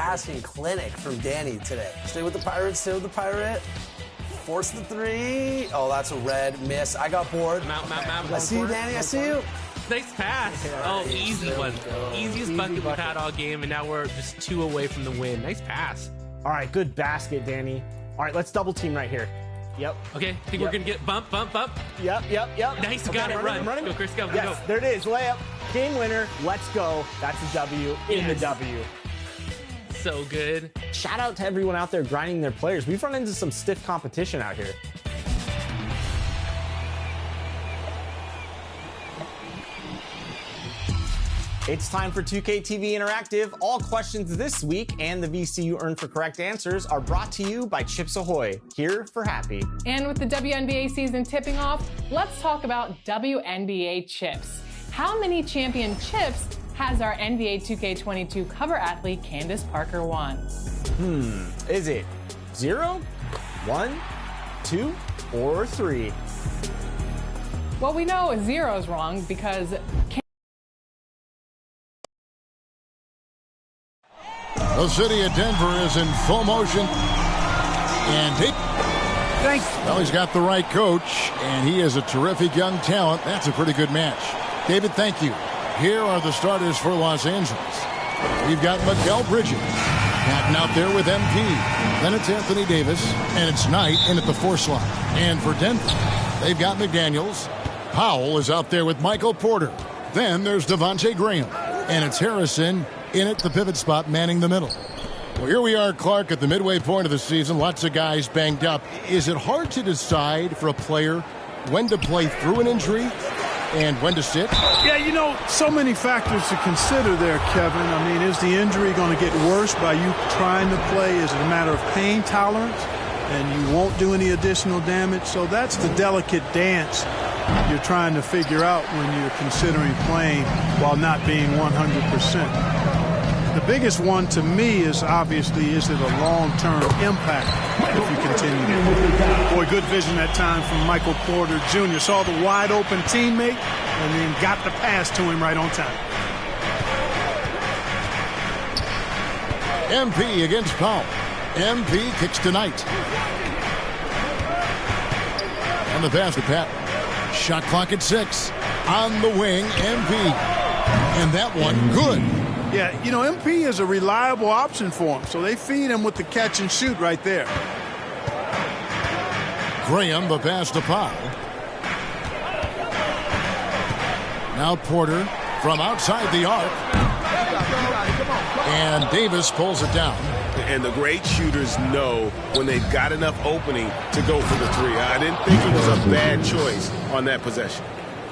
passing clinic from Danny today. Stay with the Pirate, stay with the Pirate. Force the three. Oh, that's a red miss. I got bored. Mount. I see you, Danny. I see you. Nice pass. Oh, easy one. Easiest bucket we've had all game, and now we're just 2 away from the win. Nice pass. All right, good basket, Danny. All right, let's double team right here. Yep. Okay, I think we're going to get bump. Yep. Nice, okay, got it, run. Go, Chris, go. There it is, layup. Game winner, let's go. That's a W in the W. So good. Shout out to everyone out there grinding their players. We've run into some stiff competition out here. It's time for 2K TV Interactive. All questions this week and the VC you earn for correct answers are brought to you by Chips Ahoy, here for happy. And with the WNBA season tipping off, let's talk about WNBA chips. How many championships has our NBA 2K22 cover athlete Candace Parker won? Is it 0, 1, 2, or 3? Well, we know 0 is wrong because the city of Denver is in full motion. And well, he's got the right coach, and he is a terrific young talent. That's a pretty good match. David, thank you. Here are the starters for Los Angeles. We've got Mikal Bridges batting out there with MP. Then it's Anthony Davis, and it's Knight in at the 4 slot. And for Denver, they've got McDaniels. Powell is out there with Michael Porter. Then there's Devontae Graham, and it's Harrison in at the pivot spot, manning the middle. Well, here we are, Clark, at the midway point of the season. Lots of guys banged up. Is it hard to decide for a player when to play through an injury and when to sit? Yeah, you know, so many factors to consider there, Kevin. I mean, is the injury going to get worse by you trying to play? Is it a matter of pain tolerance and you won't do any additional damage? So that's the delicate dance you're trying to figure out when you're considering playing while not being 100%. The biggest one to me is obviously, is it a long-term impact if you continue? Boy, good vision that time from Michael Porter Jr. Saw the wide-open teammate and then got the pass to him right on time. MP against Powell. MP kicks tonight. And the pass to Pat. Shot clock at 6. On the wing, MP. And that one, good. Yeah, you know, MP is a reliable option for him, so they feed him with the catch and shoot right there. Graham, the pass to Powell. Now Porter from outside the arc. And Davis pulls it down. And the great shooters know when they've got enough opening to go for the 3. I didn't think it was a bad choice on that possession.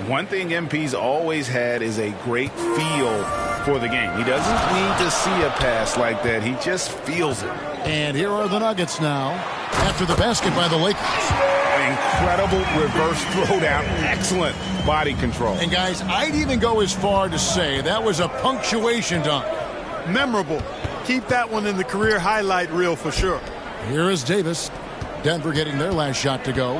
One thing MP's always had is a great feel for the game. He doesn't need to see a pass like that. He just feels it. And here are the Nuggets now after the basket by the Lakers. Incredible reverse throwdown. Excellent body control. And guys, I'd even go as far to say that was a punctuation dunk. Memorable. Keep that one in the career highlight reel for sure. Here is Davis. Denver getting their last shot to go.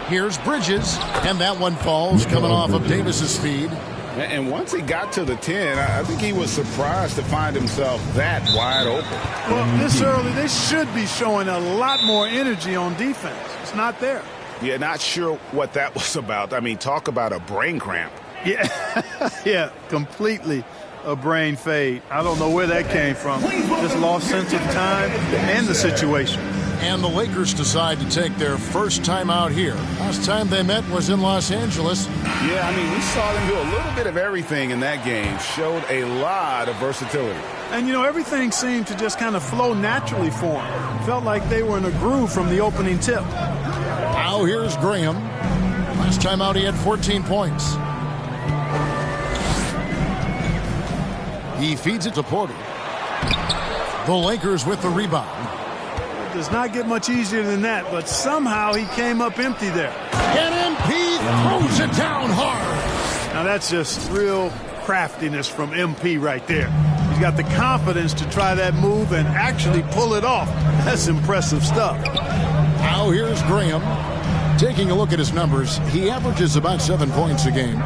Here's Bridges, and that one falls coming off of Davis's feed. And once he got to the 10, I think he was surprised to find himself that wide open. Well, this early, they should be showing a lot more energy on defense. It's not there. Yeah, not sure what that was about. I mean, talk about a brain cramp. Yeah, yeah, completely a brain fade. I don't know where that came from. Just lost sense of time and the situation. And the Lakers decide to take their first time out here. Last time they met was in Los Angeles. Yeah, I mean, we saw them do a little bit of everything in that game. Showed a lot of versatility. And, you know, everything seemed to just kind of flow naturally for them. Felt like they were in a groove from the opening tip. Now here's Graham. Last time out he had 14 points. He feeds it to Porter. The Lakers with the rebound. Does not get much easier than that, but somehow he came up empty there. And MP throws it down hard. Now that's just real craftiness from MP right there. He's got the confidence to try that move and actually pull it off. That's impressive stuff. Now here's Graham. Taking a look at his numbers, he averages about 7 points a game.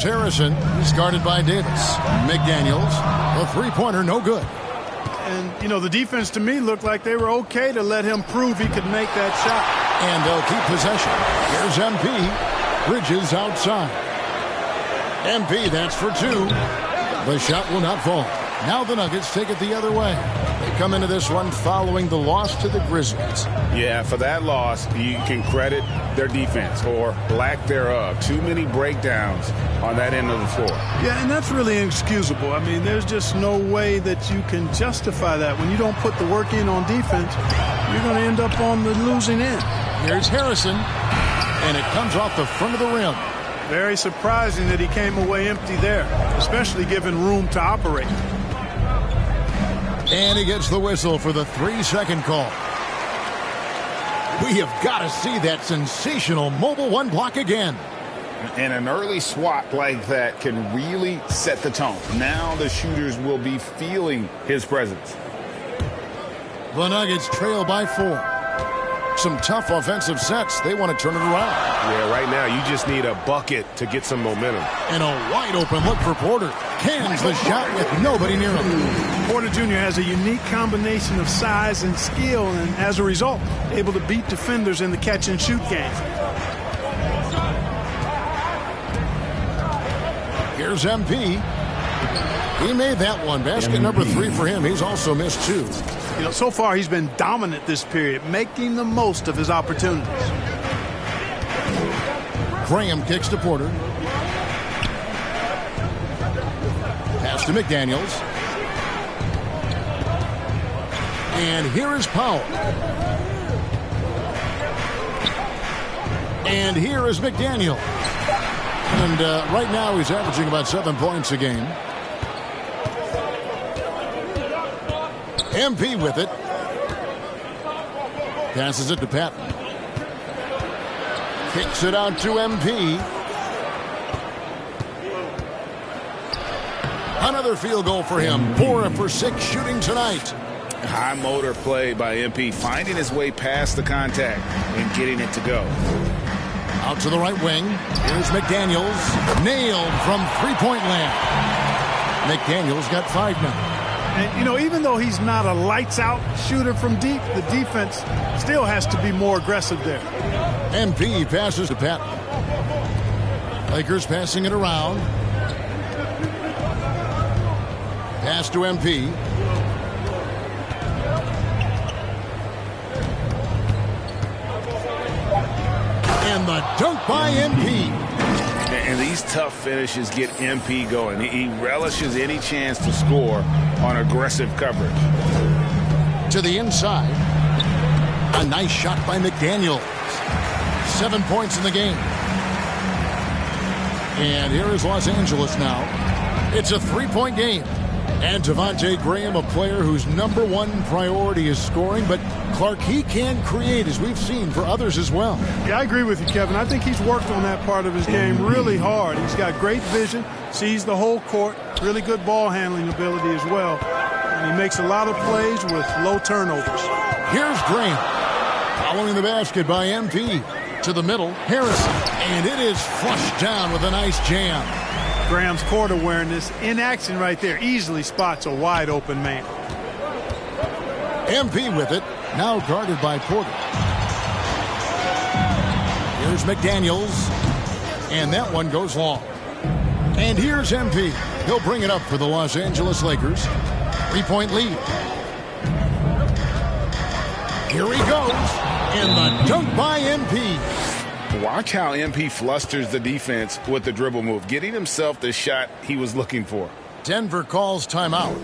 Here's Harrison. He's guarded by Davis. McDaniels. The three-pointer, no good. And, you know, the defense to me looked like they were okay to let him prove he could make that shot. And they'll keep possession. Here's MP. Bridges outside. MP, that's for two. The shot will not fall. Now the Nuggets take it the other way. They come into this one following the loss to the Grizzlies. Yeah, for that loss, you can credit their defense or lack thereof. Too many breakdowns on that end of the floor. Yeah, and that's really inexcusable. I mean, there's just no way that you can justify that. When you don't put the work in on defense, you're going to end up on the losing end. Here's Harrison, and it comes off the front of the rim. Very surprising that he came away empty there, especially given room to operate. And he gets the whistle for the 3-second call. We have got to see that sensational mobile one block again. And an early swat like that can really set the tone. Now the shooters will be feeling his presence. The Nuggets trail by 4. Some tough offensive sets. They want to turn it around. Yeah, right now you just need a bucket to get some momentum. And a wide open look for Porter. Cans the shot with nobody near him. Porter Jr. has a unique combination of size and skill, and as a result, able to beat defenders in the catch-and-shoot game. Here's MP. He made that one. Basket number 3 for him. He's also missed 2. You know, so far he's been dominant this period, making the most of his opportunities. Graham kicks to Porter. Pass to McDaniels. And here is Powell. And here is McDaniel. And right now he's averaging about 7 points a game. MP with it. Passes it to Patton. Kicks it out to MP. Another field goal for him. 4 for 6 shooting tonight. High motor play by MP, finding his way past the contact and getting it to go. Out to the right wing. Here's McDaniels. Nailed from three-point land. McDaniels got 5 now. And, you know, even though he's not a lights-out shooter from deep, the defense still has to be more aggressive there. MP passes to Patton. Lakers passing it around. Pass to MP. And the dunk by MP. And these tough finishes get MP going. He relishes any chance to score on aggressive coverage. To the inside. A nice shot by McDaniels. 7 points in the game. And here is Los Angeles now. It's a 3-point game. And Devontae Graham, a player whose number 1 priority is scoring, but Clark, he can create, as we've seen, for others as well. Yeah, I agree with you, Kevin. I think he's worked on that part of his game really hard. He's got great vision, sees the whole court, really good ball handling ability as well. And he makes a lot of plays with low turnovers. Here's Graham. Following the basket by MP. To the middle, Harrison. And it is flushed down with a nice jam. Graham's court awareness in action right there. Easily spots a wide open man. MP with it. Now guarded by Porter. Here's McDaniels. And that one goes long. And here's MP. He'll bring it up for the Los Angeles Lakers. 3-point lead. Here he goes. And the dunk by MP. Watch how MP flusters the defense with the dribble move, getting himself the shot he was looking for. Denver calls timeout.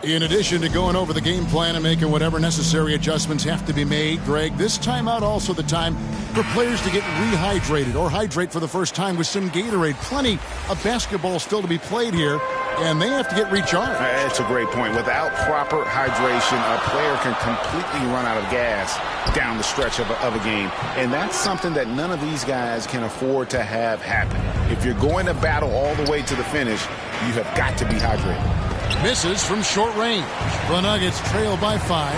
In addition to going over the game plan and making whatever necessary adjustments have to be made, Greg, this timeout also the time for players to get rehydrated or hydrate for the first time with some Gatorade. Plenty of basketball still to be played here, and they have to get recharged. That's a great point. Without proper hydration, a player can completely run out of gas down the stretch of a game, and that's something that none of these guys can afford to have happen. If you're going to battle all the way to the finish, you have got to be hydrated. Misses from short range. The Nuggets trail by 5.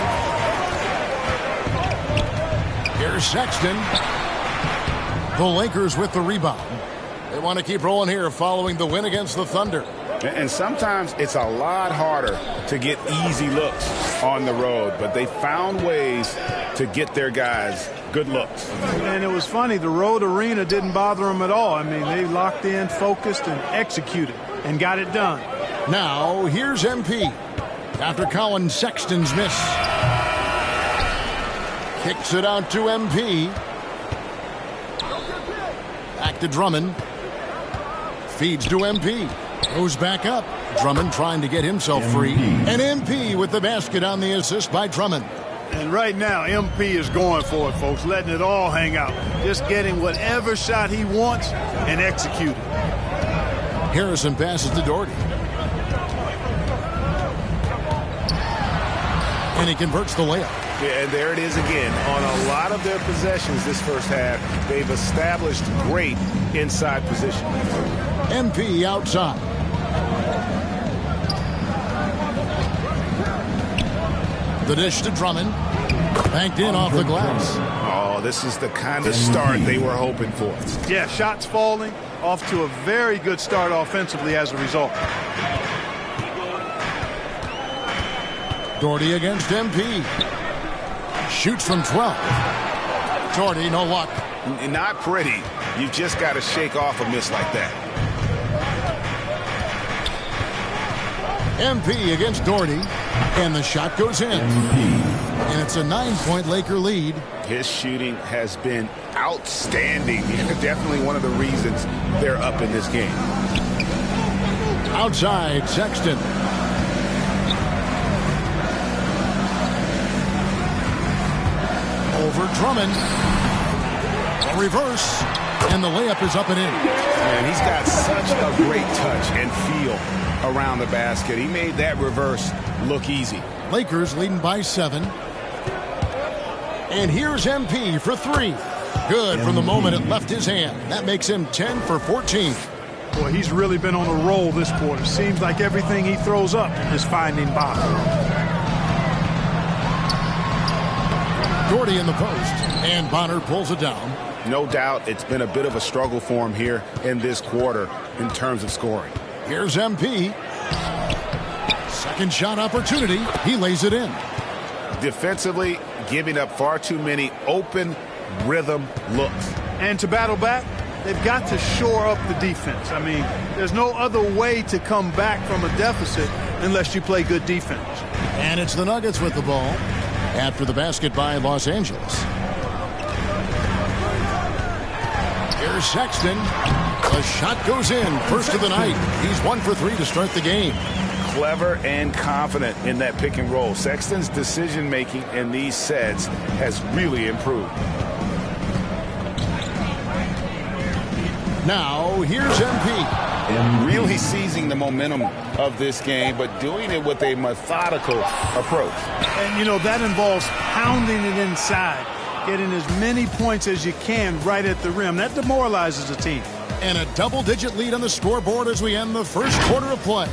Here's Sexton. The Lakers with the rebound. They want to keep rolling here following the win against the Thunder. And sometimes it's a lot harder to get easy looks on the road, but they found ways to get their guys good looks. And it was funny, the road arena didn't bother them at all. I mean, they locked in, focused, and executed, and got it done. Now, here's MP. After Colin Sexton's miss. Kicks it out to MP. Back to Drummond. Feeds to MP. Goes back up. Drummond trying to get himself free. And MP with the basket on the assist by Drummond. And right now, MP is going for it, folks, letting it all hang out. Just getting whatever shot he wants and executing. Harrison passes to Doherty. And he converts the layup. Yeah, and there it is again. On a lot of their possessions this first half, they've established great inside position. MP outside. The dish to Drummond. Banked in off the glass. Oh, this is the kind of start they were hoping for. Yeah, shots falling, off to a very good start offensively as a result. Doherty against MP. Shoots from 12. Doherty, no luck. Not pretty. You've just got to shake off a miss like that. MP against Doherty. And the shot goes in. And it's a 9-point Laker lead. His shooting has been outstanding. Definitely one of the reasons they're up in this game. Outside, Sexton. Over Drummond. A reverse. And the layup is up and in. And he's got such a great touch and feel around the basket. He made that reverse look easy. Lakers leading by 7. And here's MP for 3. Good from the moment it left his hand. That makes him 10 for 14. Boy, he's really been on a roll this quarter. Seems like everything he throws up is finding bottom. Doherty in the post. And Bonner pulls it down. No doubt it's been a bit of a struggle for him here in this quarter in terms of scoring. Here's MP. Second shot opportunity. He lays it in. Defensively, giving up far too many open rhythm looks. And to battle back, they've got to shore up the defense. I mean, there's no other way to come back from a deficit unless you play good defense. And it's the Nuggets with the ball after the basket by Los Angeles. Here's Sexton. The shot goes in. First of the night. He's 1 for 3 to start the game. Clever and confident in that pick and roll. Sexton's decision-making in these sets has really improved. Now, here's MP. Really seizing the momentum of this game, but doing it with a methodical approach. And, you know, that involves pounding it inside, getting as many points as you can right at the rim. That demoralizes a team. And a double-digit lead on the scoreboard as we end the first quarter of play.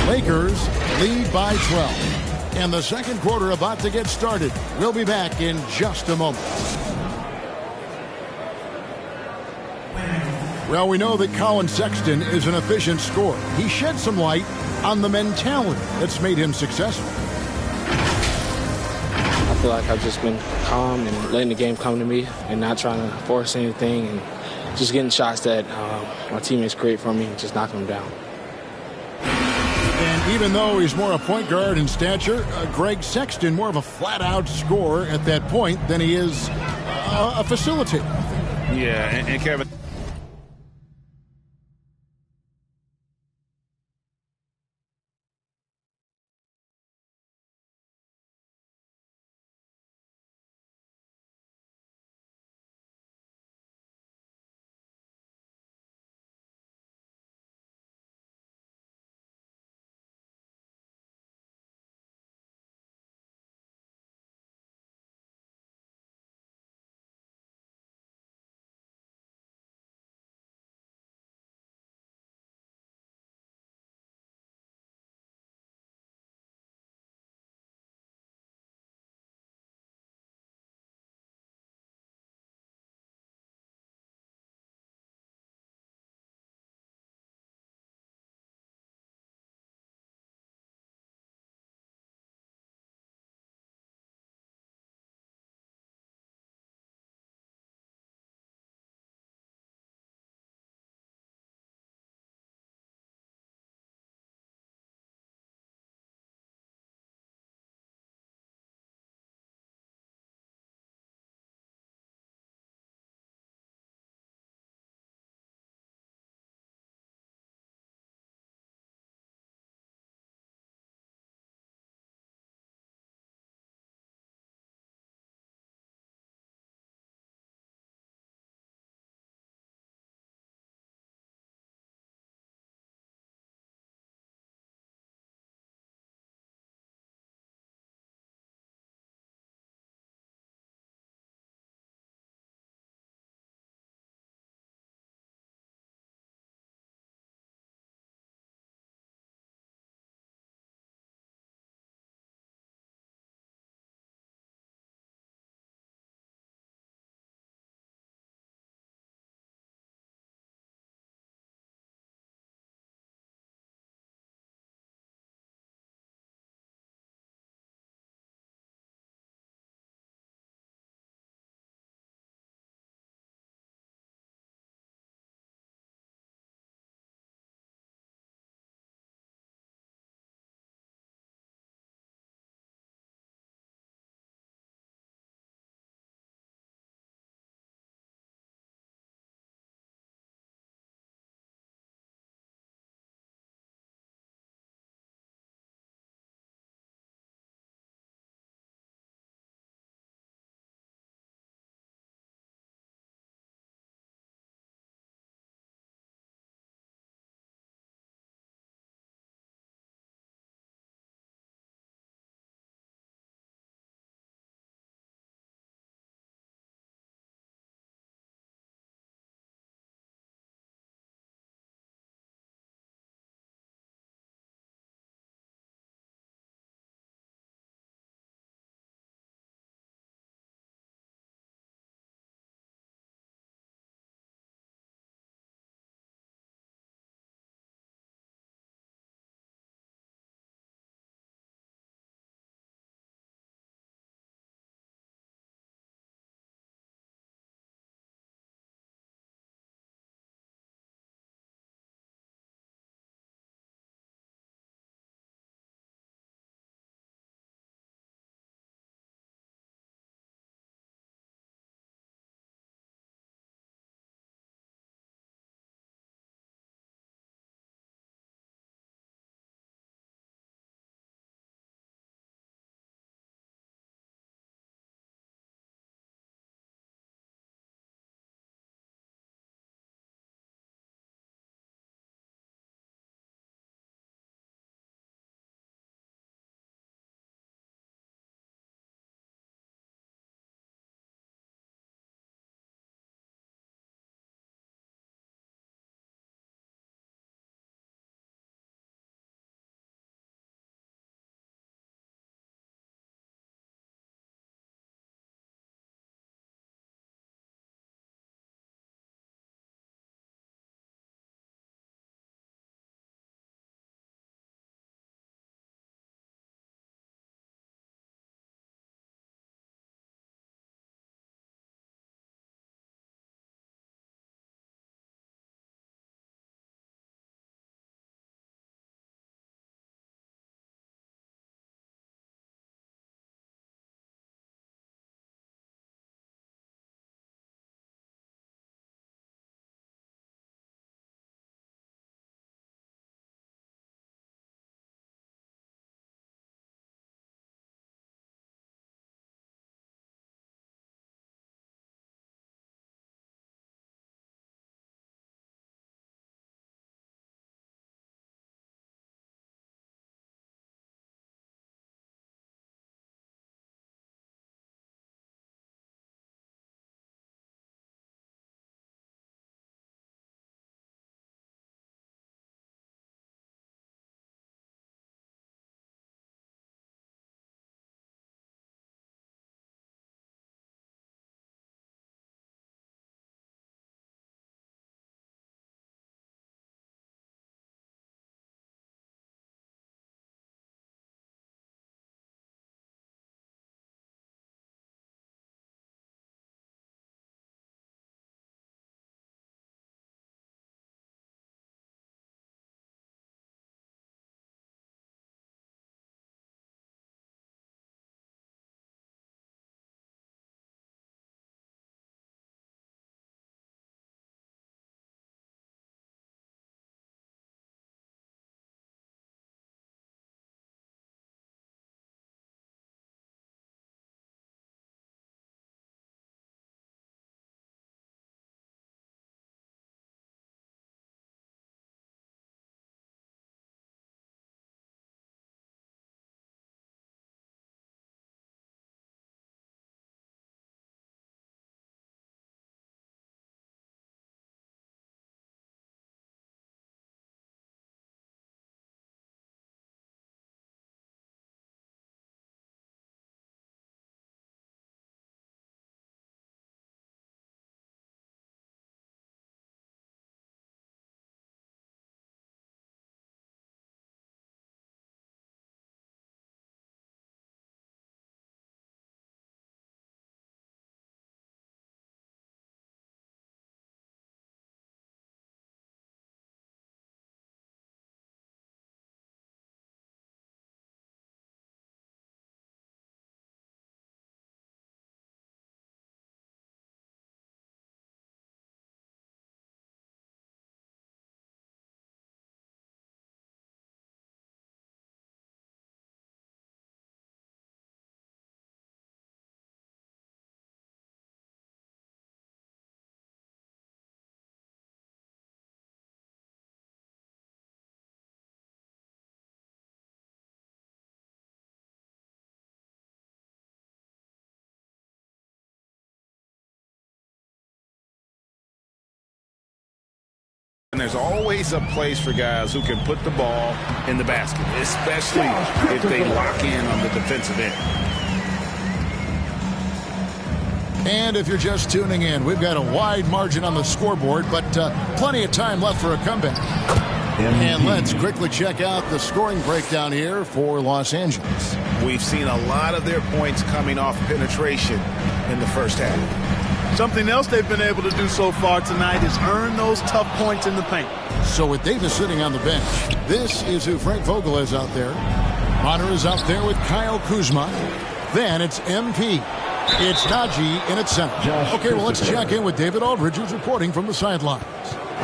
Lakers lead by 12. And the second quarter about to get started. We'll be back in just a moment. Well, we know that Colin Sexton is an efficient scorer. He shed some light on the mentality that's made him successful. I feel like I've just been calm and letting the game come to me and not trying to force anything and just getting shots that my teammates create for me and just knocking them down. And even though he's more a point guard in stature, Greg Sexton more of a flat-out scorer at that point than he is a facilitator. Yeah, and Kevin, there's always a place for guys who can put the ball in the basket, especially if they lock in on the defensive end. And if you're just tuning in, we've got a wide margin on the scoreboard, but plenty of time left for a comeback. And let's quickly check out the scoring breakdown here for Los Angeles. We've seen a lot of their points coming off penetration in the first half. Something else they've been able to do so far tonight is earn those tough points in the paint. So with Davis sitting on the bench, this is who Frank Vogel is out there. Bonner is out there with Kyle Kuzma. Then it's MP. It's Najee in at center. Okay, well, let's check in with David Aldridge, who's reporting from the sidelines.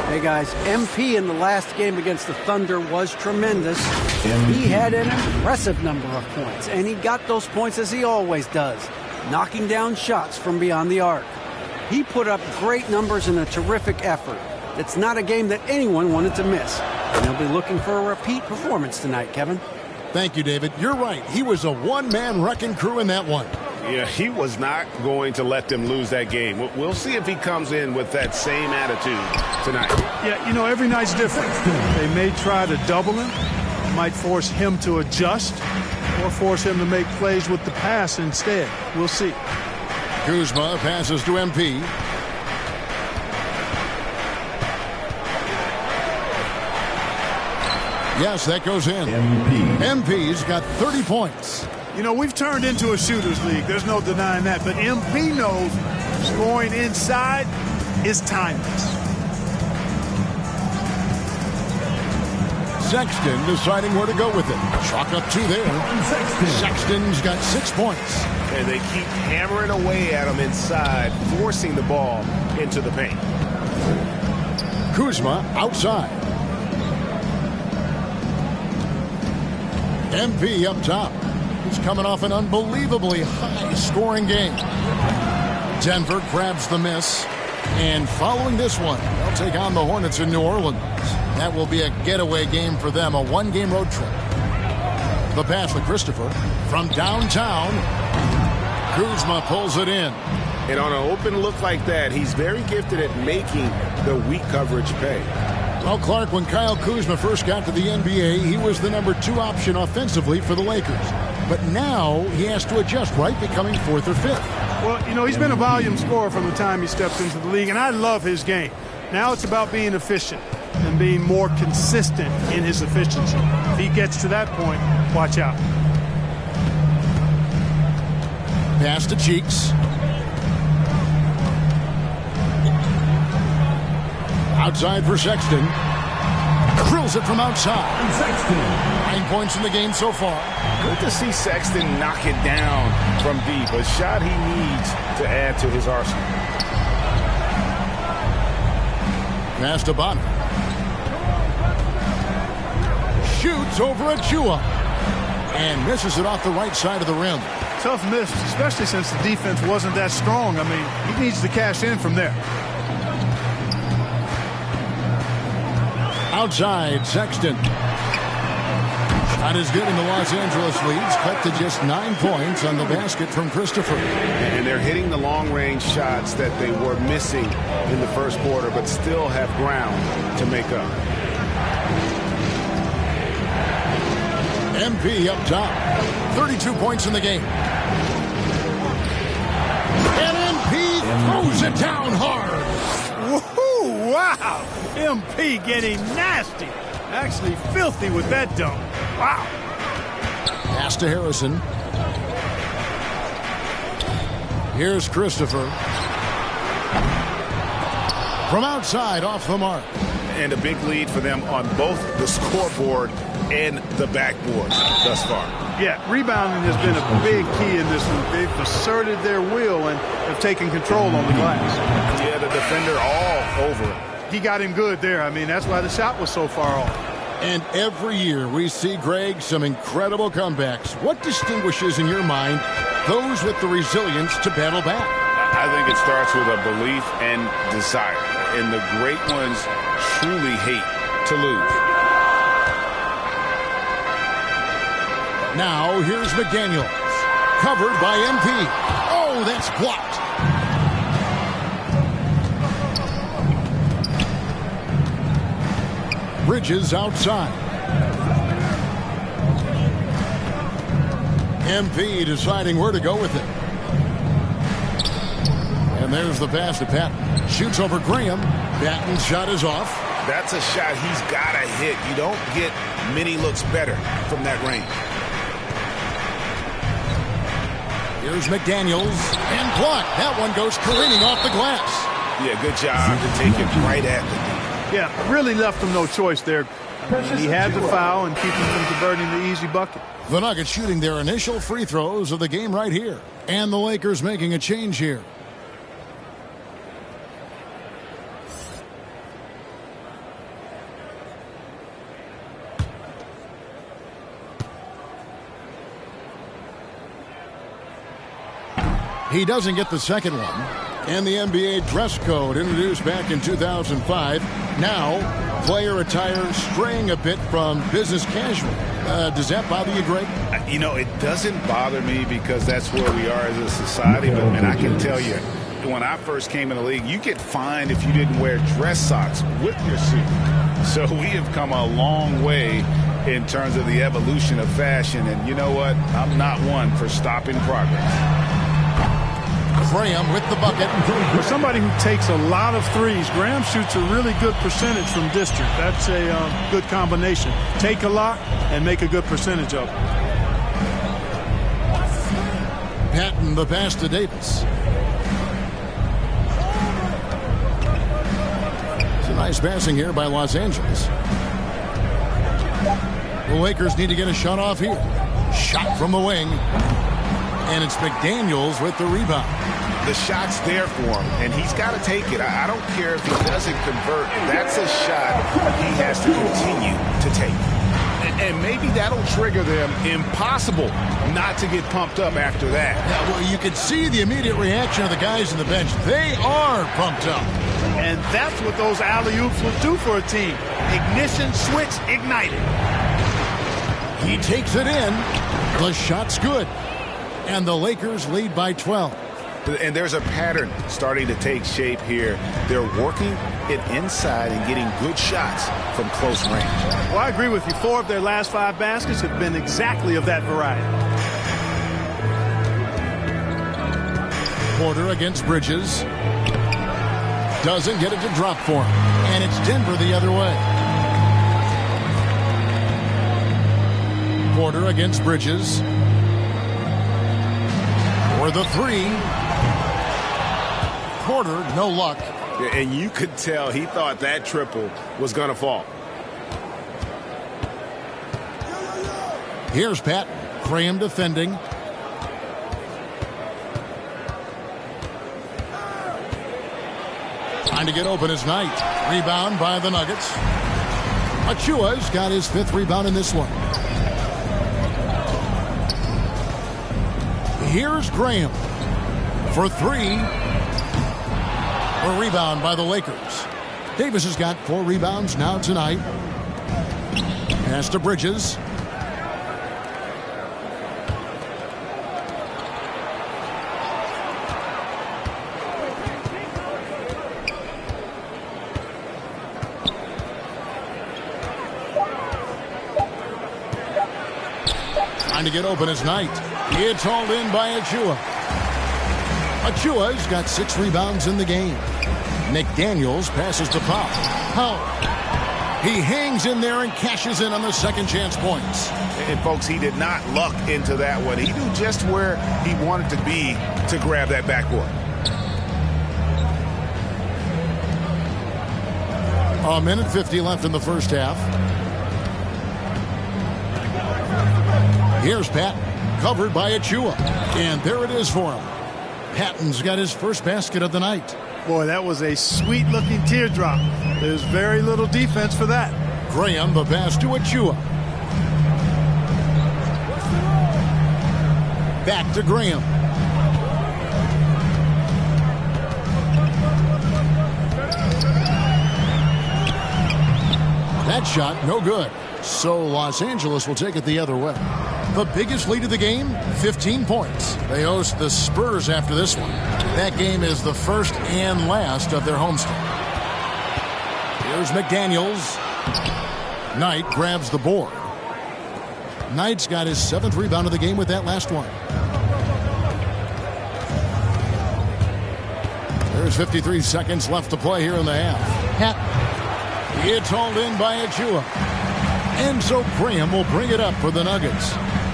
Hey, guys, MP in the last game against the Thunder was tremendous. He had an impressive number of points, and he got those points as he always does, knocking down shots from beyond the arc. He put up great numbers in a terrific effort. It's not a game that anyone wanted to miss. And he'll be looking for a repeat performance tonight, Kevin. Thank you, David. You're right. He was a one-man wrecking crew in that one. Yeah, he was not going to let them lose that game. We'll see if he comes in with that same attitude tonight. Yeah, you know, every night's different. They may try to double him, might force him to adjust, or force him to make plays with the pass instead. We'll see. Kuzma passes to MP. Yes, that goes in. MP's got 30 points. You know, we've turned into a shooter's league. There's no denying that. But MP knows scoring inside is timeless. Sexton deciding where to go with it. Chalk up two there. Sexton's got 6 points. And they keep hammering away at him inside, forcing the ball into the paint. Kuzma outside. MP up top. He's coming off an unbelievably high-scoring game. Denver grabs the miss. And following this one, they'll take on the Hornets in New Orleans. That will be a getaway game for them, a one-game road trip. The pass to Christopher from downtown. Kuzma pulls it in. And on an open look like that, he's very gifted at making the weak coverage pay. Well, Clark, when Kyle Kuzma first got to the NBA, he was the #2 option offensively for the Lakers. But now he has to adjust, right, becoming 4th or 5th. Well, you know, he's been a volume scorer from the time he stepped into the league, and I love his game. Now it's about being efficient and being more consistent in his efficiency. If he gets to that point, watch out. Pass to Cheeks. Outside for Sexton. Drills it from outside. 9 points in the game so far. Good to see Sexton knock it down from deep. A shot he needs to add to his arsenal. Pass to Bonner. Shoots over Achua. And misses it off the right side of the rim. Tough miss, especially since the defense wasn't that strong. I mean, he needs to cash in from there. Outside, Sexton. Not as good in the Los Angeles leads, cut to just 9 points on the basket from Christopher. And they're hitting the long-range shots that they were missing in the first quarter, but still have ground to make up. MP up top. 32 points in the game. And MP throws it down hard. Woohoo! Wow! MP getting nasty. Actually filthy with that dunk. Wow. Pass to Harrison. Here's Christopher. From outside, off the mark. And a big lead for them on both the scoreboard and the backboard thus far. Yeah, rebounding has been a big key in this one. They've asserted their will and have taken control on the glass. Yeah, the defender all over him. He got him good there. I mean, that's why the shot was so far off. And every year we see, Greg, some incredible comebacks. What distinguishes, in your mind, those with the resilience to battle back? I think it starts with a belief and desire. And the great ones truly hate to lose. Now, here's McDaniels. Covered by MP. Oh, that's blocked. Bridges outside. MP deciding where to go with it. And there's the pass to Patton. Shoots over Graham. Patton's shot is off. That's a shot he's got to hit. You don't get many looks better from that range. Here's McDaniels. And blocked. That one goes careening off the glass. Yeah, good job to take it right at the D. Yeah, really left him no choice there. He had the foul and keeping from converting the easy bucket. The Nuggets shooting their initial free throws of the game right here. And the Lakers making a change here. He doesn't get the second one. And the NBA dress code introduced back in 2005. Now, player attire straying a bit from business casual. Does that bother you, Greg? You know, it doesn't bother me because that's where we are as a society. But, man, I can tell you, when I first came in the league, you get fined if you didn't wear dress socks with your suit. So we have come a long way in terms of the evolution of fashion. And you know what? I'm not one for stopping progress. Graham with the bucket. For somebody who takes a lot of threes, Graham shoots a really good percentage from distance. That's a good combination. Take a lot and make a good percentage of it. Patton the pass to Davis. It's a nice passing here by Los Angeles. The Lakers need to get a shot off here. Shot from the wing. And it's McDaniels with the rebound. The shot's there for him, and he's got to take it. I don't care if he doesn't convert. That's a shot he has to continue to take. And maybe that'll trigger them. Impossible not to get pumped up after that. Yeah, well, you can see the immediate reaction of the guys on the bench. They are pumped up. And that's what those alley-oops will do for a team. Ignition switch ignited. He takes it in. The shot's good. And the Lakers lead by 12. And there's a pattern starting to take shape here. They're working it inside and getting good shots from close range. Well, I agree with you. 4 of their last 5 baskets have been exactly of that variety. Porter against Bridges. Doesn't get it to drop for him. And it's Denver the other way. Porter against Bridges. For the 3. Porter, no luck. And you could tell he thought that triple was going to fall. Here's Pat. Graham defending. Trying to get open is Knight. Rebound by the Nuggets. Achua's got his 5th rebound in this one. Here's Graham for 3. A rebound by the Lakers. Davis has got 4 rebounds now tonight. Pass to Bridges. Trying to get open is Knight. It's hauled in by Achua. Achua's got 6 rebounds in the game. McDaniels passes to Powell. He hangs in there and cashes in on the second chance points. And folks, he did not luck into that one. He knew just where he wanted to be to grab that backboard. A minute 50 left in the first half. Here's Patton, covered by Achua. And there it is for him. Patton's got his first basket of the night. Boy, that was a sweet-looking teardrop. There's very little defense for that. Graham, the pass to Achua. Back to Graham. That shot, no good. So Los Angeles will take it the other way. The biggest lead of the game, 15 points. They host the Spurs after this one. That game is the first and last of their homestand. Here's McDaniels. Knight grabs the board. Knight's got his 7th rebound of the game with that last one. There's 53 seconds left to play here in the half. It's hauled in by Achua. And so Graham will bring it up for the Nuggets.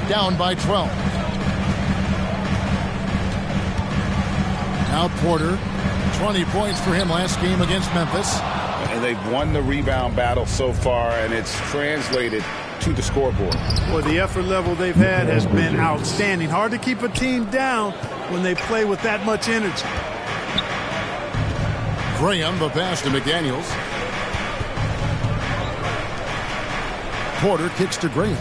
Down by 12. Now Porter. 20 points for him last game against Memphis. And they've won the rebound battle so far, and it's translated to the scoreboard. Well, the effort level they've had has been outstanding. Hard to keep a team down when they play with that much energy. Graham, the pass to McDaniels. Porter kicks to Graham.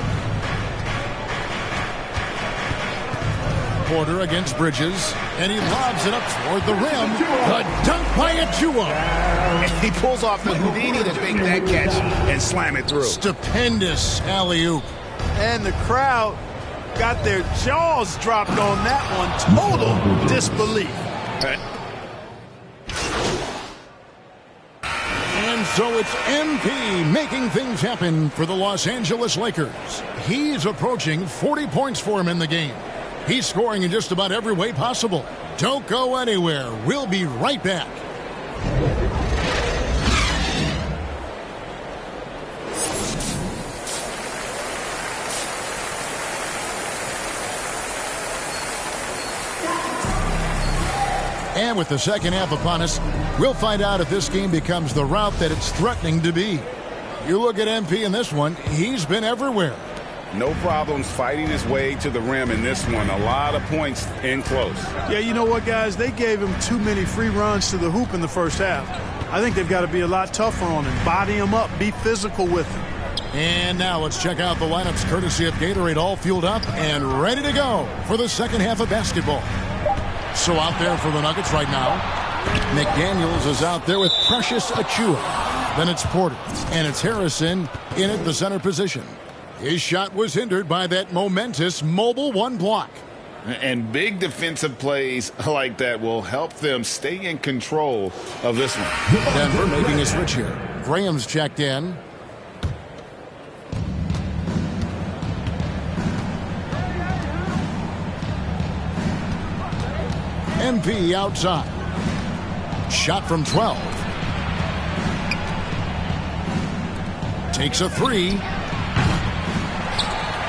Porter against Bridges, and he lobs it up toward the rim. The dunk by Achua. He pulls off the Houdini to make that catch and slam it through. Stupendous alley-oop. And the crowd got their jaws dropped on that one. Total disbelief. And so it's MP making things happen for the Los Angeles Lakers. He's approaching 40 points for him in the game. He's scoring in just about every way possible. Don't go anywhere. We'll be right back. And with the second half upon us, we'll find out if this game becomes the rout that it's threatening to be. You look at MP in this one, he's been everywhere. No problems fighting his way to the rim in this one. A lot of points in close. Yeah, you know what, guys? They gave him too many free runs to the hoop in the first half. I think they've got to be a lot tougher on him. Body him up. Be physical with him. And now let's check out the lineups courtesy of Gatorade, all fueled up and ready to go for the second half of basketball. So out there for the Nuggets right now, McDaniels is out there with Precious Achua. Then it's Porter, and it's Harrison in at the center position. His shot was hindered by that momentous mobile one block. And big defensive plays like that will help them stay in control of this one. Denver making a switch here. Graham's checked in. MP outside. Shot from 12. Takes a three.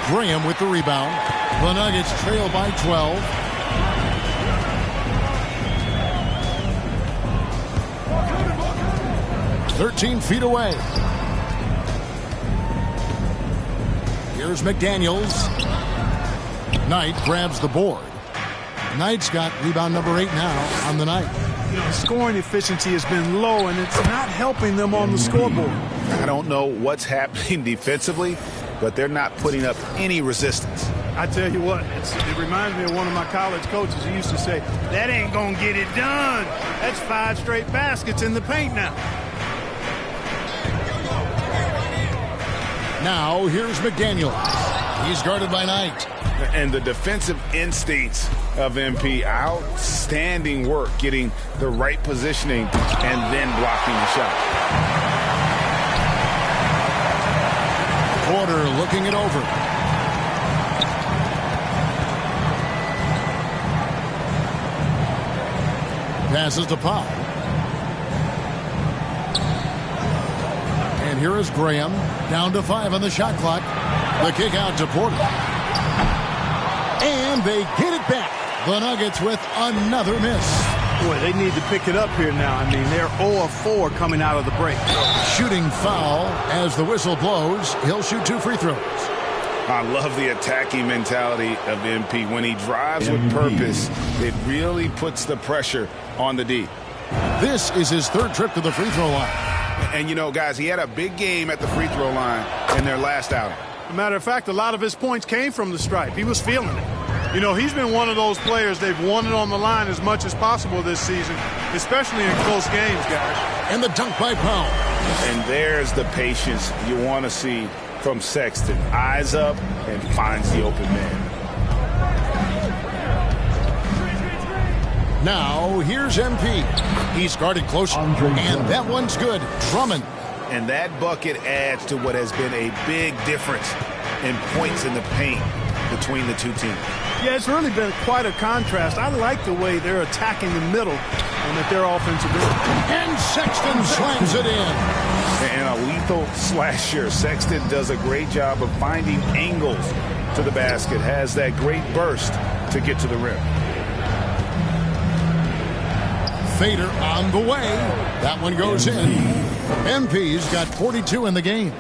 Graham with the rebound. The Nuggets trail by 12. "13 feet away. Here's McDaniels. Knight grabs the board. Knight's got rebound number 8 now on the night. You know, scoring efficiency has been low, and it's not helping them on the scoreboard. I don't know what's happening defensively, but they're not putting up any resistance. I tell you what, it reminds me of one of my college coaches who used to say, that ain't going to get it done. That's 5 straight baskets in the paint now. Now, here's McDaniels. He's guarded by Knight. And the defensive instincts of MP, outstanding work getting the right positioning and then blocking the shot. Porter looking it over. Passes to Powell. And here is Graham. Down to 5 on the shot clock. The kick out to Porter. And they get it back. The Nuggets with another miss. Boy, they need to pick it up here now. I mean, they're 0 of 4 coming out of the break. Shooting foul as the whistle blows. He'll shoot 2 free throws. I love the attacking mentality of MP. When he drives with purpose, it really puts the pressure on the D. This is his 3rd trip to the free throw line. And, you know, guys, he had a big game at the free throw line in their last outing. As a matter of fact, a lot of his points came from the stripe. He was feeling it. You know, he's been one of those players they've wanted on the line as much as possible this season, especially in close games, guys. And the dunk by Powell. And there's the patience you want to see from Sexton. Eyes up and finds the open man. Now, here's MP. He's guarded close, and that one's good. Drummond. And that bucket adds to what has been a big difference in points in the paint between the two teams. Yeah, it's really been quite a contrast. I like the way they're attacking the middle and at their offensive end. And Sexton slams it in. And a lethal slasher. Sexton does a great job of finding angles to the basket, has that great burst to get to the rim. Fader on the way. That one goes in. MP's got 42 in the game.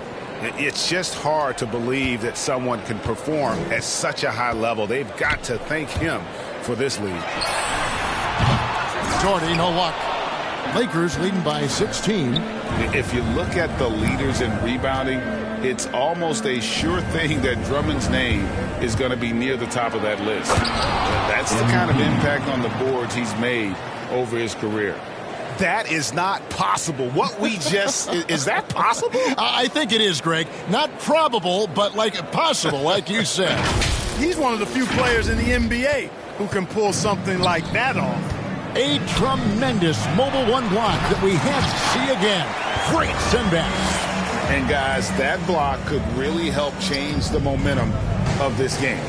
It's just hard to believe that someone can perform at such a high level. They've got to thank him for this lead. Jordy, no luck. Lakers leading by 16. If you look at the leaders in rebounding, it's almost a sure thing that Drummond's name is going to be near the top of that list. That's the kind of impact on the boards he's made over his career. That is not possible. What we just is that possible? I think it is, Greg. Not probable, but possible, like you said. He's one of the few players in the NBA who can pull something like that off. A tremendous mobile one block that we have to see again. Great send back. And guys, that block could really help change the momentum of this game.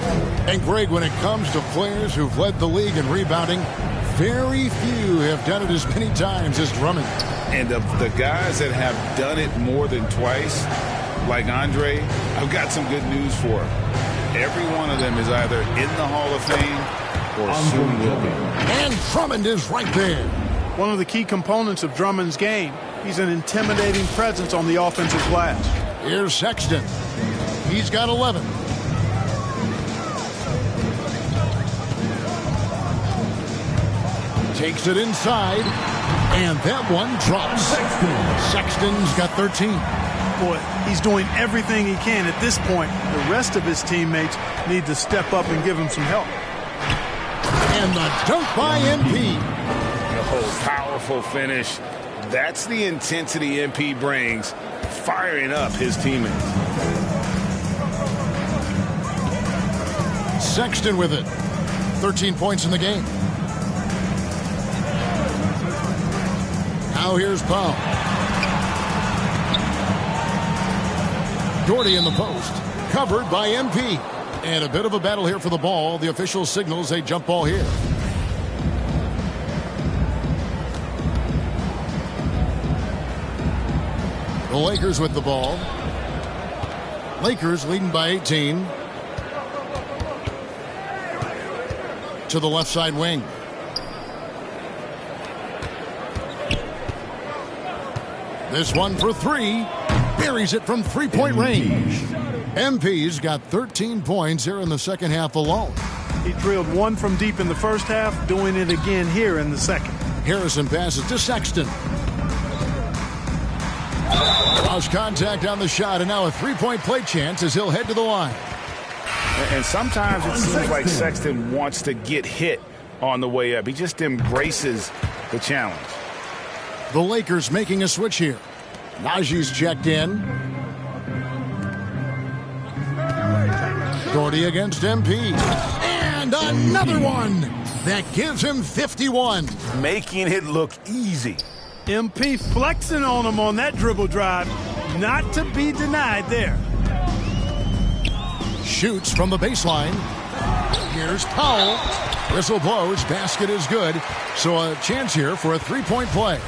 And Greg, when it comes to players who've led the league in rebounding, very few have done it as many times as Drummond. And of the guys that have done it more than twice, like Andre, I've got some good news for him. Every one of them is either in the Hall of Fame or soon will be. And Drummond is right there. One of the key components of Drummond's game, he's an intimidating presence on the offensive glass. Here's Sexton. He's got 11. Takes it inside, and that one drops. Sexton's got 13. Boy, he's doing everything he can at this point. The rest of his teammates need to step up and give him some help. And the dunk by MP. Oh, powerful finish. That's the intensity MP brings, firing up his teammates. Sexton with it. 13 points in the game. Now here's Powell. Doherty in the post. Covered by MP. And a bit of a battle here for the ball. The official signals a jump ball here. The Lakers with the ball. Lakers leading by 18. To the left side wing. This one for three. Buries it from three-point range. MP's got 13 points here in the second half alone. He drilled one from deep in the first half, doing it again here in the second. Harrison passes to Sexton. Lost contact on the shot, and now a three-point play chance as he'll head to the line. And sometimes it seems like Sexton wants to get hit on the way up. He just embraces the challenge. The Lakers making a switch here. Najee's checked in. Doherty against MP. And another one. That gives him 51. Making it look easy. MP flexing on him on that dribble drive. Not to be denied there. Shoots from the baseline. Here's Powell. Whistle blows. Basket is good. So a chance here for a three-point play.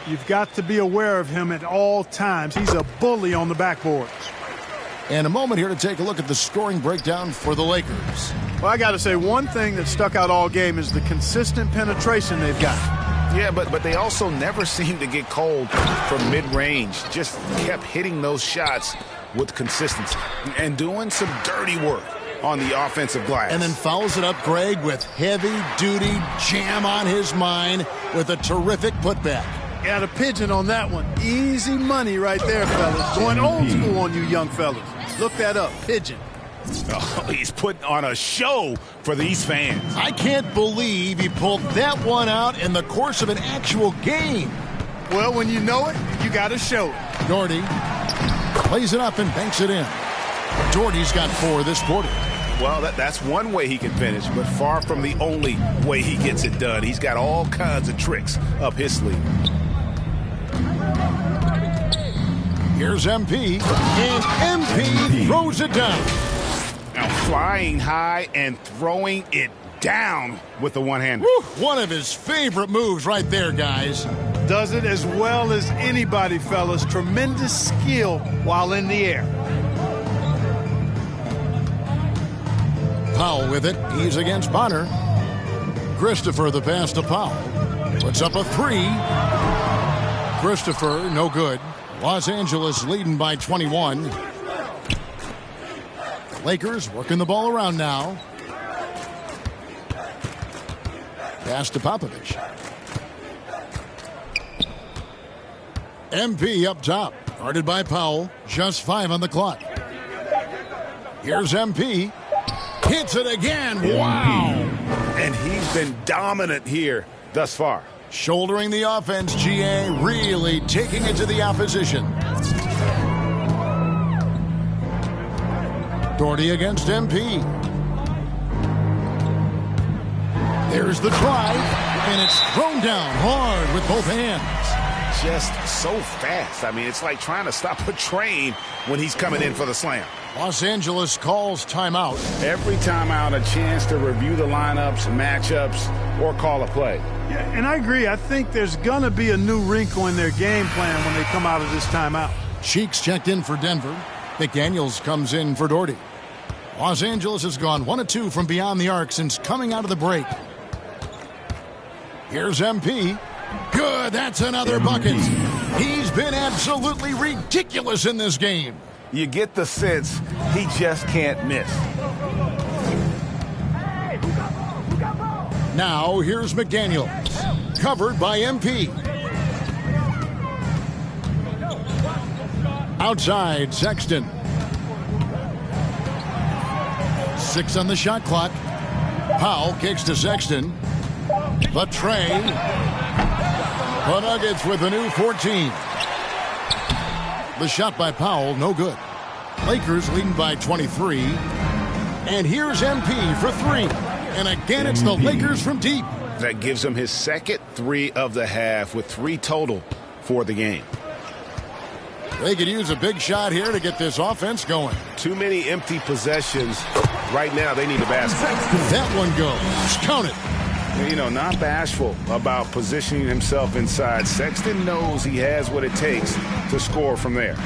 You've got to be aware of him at all times. He's a bully on the backboards. And a moment here to take a look at the scoring breakdown for the Lakers. Well, I got to say, one thing that stuck out all game is the consistent penetration they've got. Yeah, but they also never seem to get cold from mid-range. Just kept hitting those shots with consistency and doing some dirty work on the offensive glass. And then follows it up, Greg, with heavy-duty jam on his mind with a terrific putback. Got a pigeon on that one. Easy money right there, fellas. Going old school on you young fellas. Look that up. Pigeon. Oh, he's putting on a show for these fans. I can't believe he pulled that one out in the course of an actual game. Well, when you know it, you got to show it. Doherty plays it up and banks it in. Doherty's got 4 this quarter. Well, that's one way he can finish, but far from the only way he gets it done. He's got all kinds of tricks up his sleeve. Here's MP, and MP throws it down. Now flying high and throwing it down with the one-hander. One of his favorite moves right there, guys. Does it as well as anybody, fellas. Tremendous skill while in the air. Powell with it. He's against Bonner. Christopher the pass to Powell. Puts up a 3. Christopher, no good. Los Angeles leading by 21. Lakers working the ball around now. Pass to Popovich. MP up top. Guarded by Powell. Just 5 on the clock. Here's MP. Hits it again. Wow. And he's been dominant here thus far. Shouldering the offense, GA, really taking it to the opposition. Doherty against MP. There's the drive, and it's thrown down hard with both hands. Just so fast. I mean, it's like trying to stop a train when he's coming in for the slam. Los Angeles calls timeout. Every timeout, a chance to review the lineups, matchups, or call a play. Yeah, and I agree. I think there's going to be a new wrinkle in their game plan when they come out of this timeout. Cheeks checked in for Denver. McDaniels comes in for Doherty. Los Angeles has gone 1 of 2 from beyond the arc since coming out of the break. Here's MP. Good, that's another bucket. He's been absolutely ridiculous in this game. You get the sense he just can't miss. Now here's McDaniels. Covered by MP. Outside, Sexton. 6 on the shot clock. Powell kicks to Sexton. The tray. The Nuggets with a new 14. The shot by Powell, no good. Lakers leading by 23. And here's MP for 3. And again, it's the Lakers from deep. That gives him his second 3 of the half with 3 total for the game. They could use a big shot here to get this offense going. Too many empty possessions. Right now, they need a basket. That one goes. Count it. You know, not bashful about positioning himself inside. Sexton knows he has what it takes to score from there.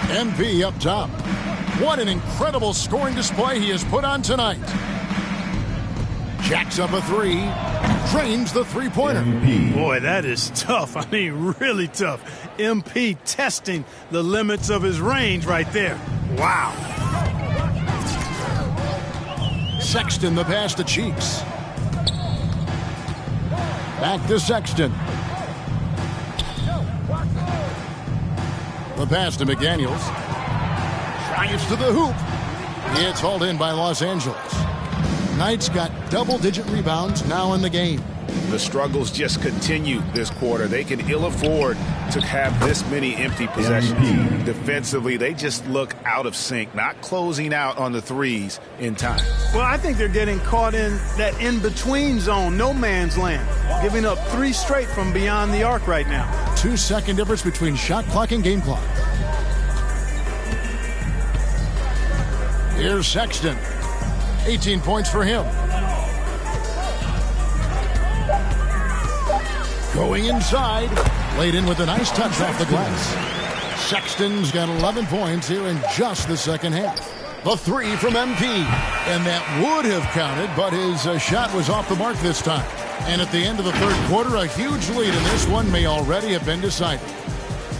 MP up top. What an incredible scoring display he has put on tonight. Jacks up a 3. Drains the three-pointer. Boy, that is tough. I mean, really tough. MP testing the limits of his range right there. Wow. Sexton the pass to Cheeks. Back to Sexton. The pass to McDaniels. Drives to the hoop. It's hauled in by Los Angeles. Knights got double-digit rebounds now in the game. The struggles just continue this quarter. They can ill afford to have this many empty possessions. Defensively, they just look out of sync, not closing out on the threes in time. Well, I think they're getting caught in that in-between zone, no man's land, giving up 3 straight from beyond the arc right now. 2-second difference between shot clock and game clock. Here's Sexton. 18 points for him. Going inside. Laid in with a nice touch off the glass. Sexton's got 11 points here in just the second half. The 3 from MP. And that would have counted, but his shot was off the mark this time. And at the end of the third quarter, a huge lead in this one may already have been decided.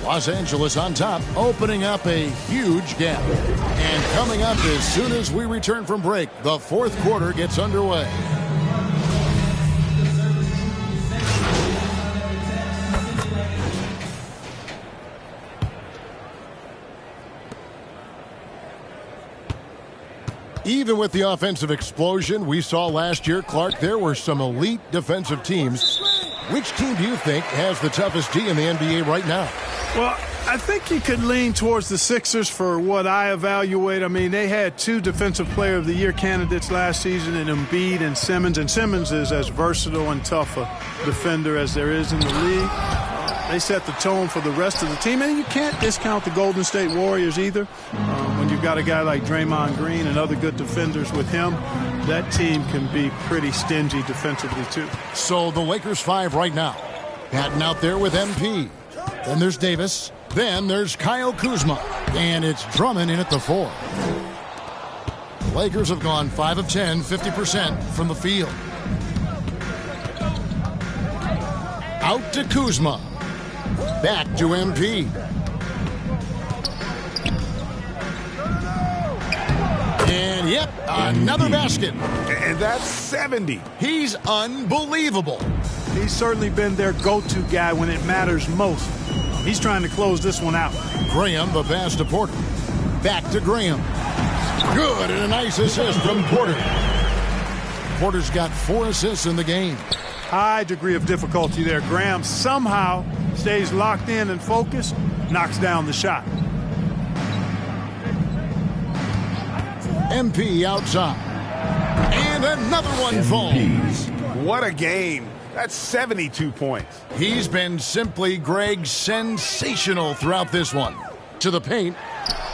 Los Angeles on top, opening up a huge gap. And coming up as soon as we return from break, the fourth quarter gets underway. Even with the offensive explosion we saw last year, Clark, there were some elite defensive teams. Which team do you think has the toughest D in the NBA right now? Well, I think you could lean towards the Sixers for what I evaluate. I mean, they had 2 Defensive Player of the Year candidates last season in Embiid and Simmons. And Simmons is as versatile and tough a defender as there is in the league. They set the tone for the rest of the team, and you can't discount the Golden State Warriors either. When you've got a guy like Draymond Green and other good defenders with him, that team can be pretty stingy defensively too. So the Lakers 5 right now. Patton out there with MP. Then there's Davis. Then there's Kyle Kuzma. And it's Drummond in at the 4. The Lakers have gone 5 of 10, 50% from the field. Out to Kuzma. Back to MP. And yep, another basket. And that's 70. He's unbelievable. He's certainly been their go-to guy when it matters most. He's trying to close this one out. Graham, the pass to Porter. Back to Graham. Good, and a nice assist from Porter. Porter's got 4 assists in the game. High degree of difficulty there. Graham somehow stays locked in and focused, knocks down the shot. MP outside. And another one falls. What a game. That's 72 points. He's been simply, Greg, sensational throughout this one. To the paint.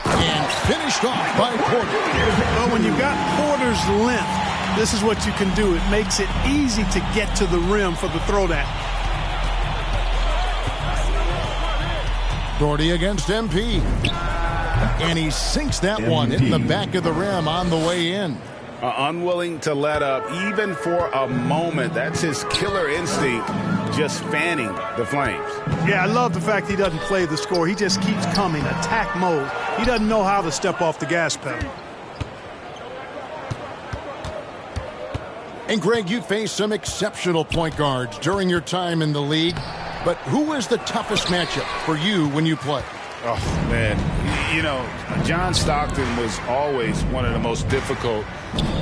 And finished off by Porter. Well, when you've got Porter's length, this is what you can do. It makes it easy to get to the rim for the throwdown. Doherty against MP. And he sinks that one in the back of the rim on the way in. Unwilling to let up even for a moment. That's his killer instinct, just fanning the flames. Yeah, I love the fact he doesn't play the score. He just keeps coming, attack mode. He doesn't know how to step off the gas pedal. And Greg, you faced some exceptional point guards during your time in the league. But who was the toughest matchup for you when you played? Oh, man. You know, John Stockton was always one of the most difficult,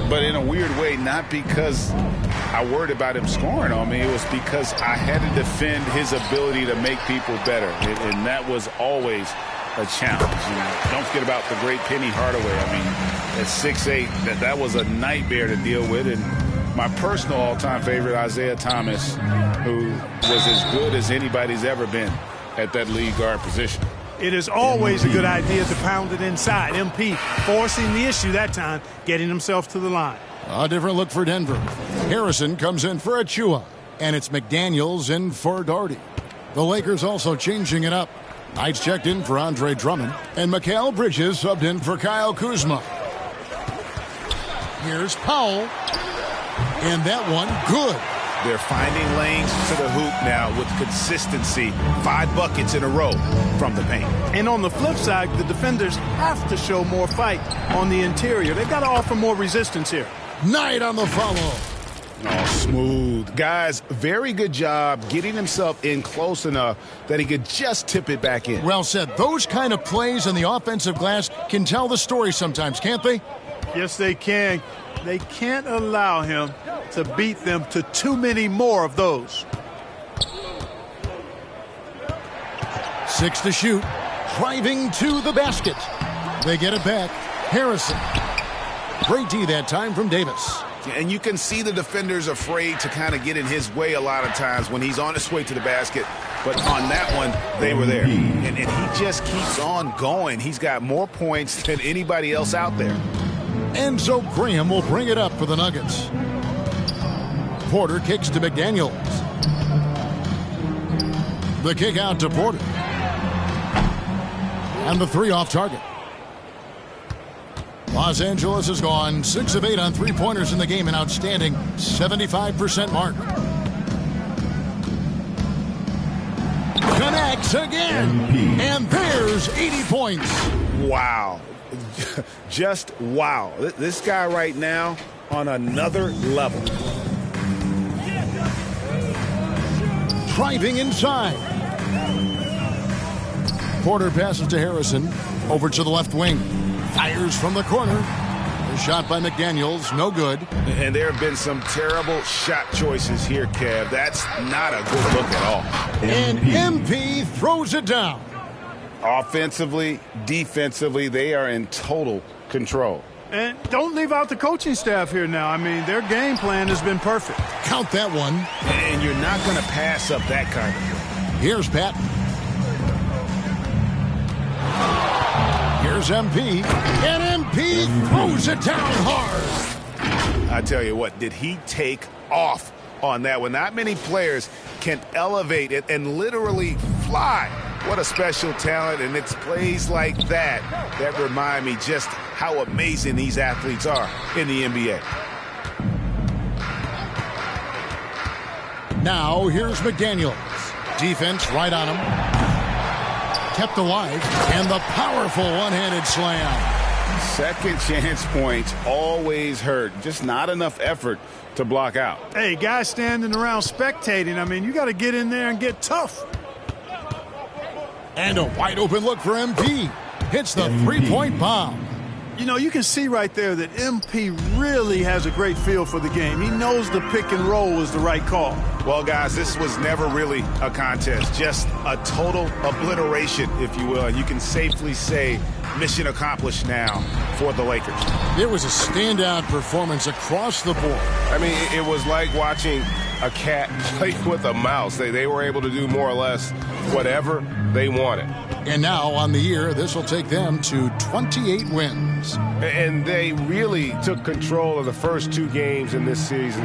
but in a weird way, not because I worried about him scoring on me. It was because I had to defend his ability to make people better, and that was always a challenge. You know, don't forget about the great Penny Hardaway. I mean, at 6'8", that was a nightmare to deal with, and my personal all-time favorite, Isaiah Thomas, who was as good as anybody's ever been at that lead guard position. It is always a good idea to pound it inside. MP forcing the issue that time, getting himself to the line. A different look for Denver. Harrison comes in for Achua, and it's McDaniels in for Doherty. The Lakers also changing it up. Knights checked in for Andre Drummond, and Mikal Bridges subbed in for Kyle Kuzma. Here's Powell, and that one good. They're finding lanes to the hoop now with consistency. 5 buckets in a row from the paint. And on the flip side, the defenders have to show more fight on the interior. They've got to offer more resistance here. Knight on the follow. Oh, smooth. Guys, very good job getting himself in close enough that he could just tip it back in. Well said. Those kind of plays in the offensive glass can tell the story sometimes, can't they? Yes, they can. They can't allow him to beat them to too many more of those. 6 to shoot. Driving to the basket. They get it back. Harrison. Great D that time from Davis. And you can see the defenders afraid to kind of get in his way a lot of times when he's on his way to the basket. But on that one, they were there. And he just keeps on going. He's got more points than anybody else out there. And so Graham will bring it up for the Nuggets. Porter kicks to McDaniels. The kick out to Porter. And the 3 off target. Los Angeles has gone 6 of 8 on 3-pointers in the game, an outstanding 75% mark. Connects again. And there's 80 points. Wow. Just wow. This guy right now on another level. Driving inside. Porter passes to Harrison. Over to the left wing. Fires from the corner. A shot by McDaniels. No good. And there have been some terrible shot choices here, Kev. That's not a good look at all. And MP throws it down. Offensively, defensively, they are in total control. And don't leave out the coaching staff here now. I mean, their game plan has been perfect. Count that one. And you're not going to pass up that kind of thing. Here's Pat. Here's MP. And MP throws it down hard. I tell you what, did he take off on that one? Not many players can elevate it and literally fly. What a special talent, and it's plays like that that remind me just how amazing these athletes are in the NBA. Now, here's McDaniels. Defense right on him. Kept alive, and the powerful one-handed slam. Second chance points always hurt. Just not enough effort to block out. Hey, guys standing around spectating, I mean, you got to get in there and get tough. And a wide open look for MP. Hits the three-point bomb. You know, you can see right there that MP really has a great feel for the game. He knows the pick and roll is the right call. Well, guys, this was never really a contest. Just a total obliteration, if you will. And you can safely say mission accomplished now for the Lakers. It was a standout performance across the board. I mean, it was like watching a cat play with a mouse. They were able to do more or less whatever they wanted. And now, on the year, this will take them to 28 wins. And they really took control of the first two games in this series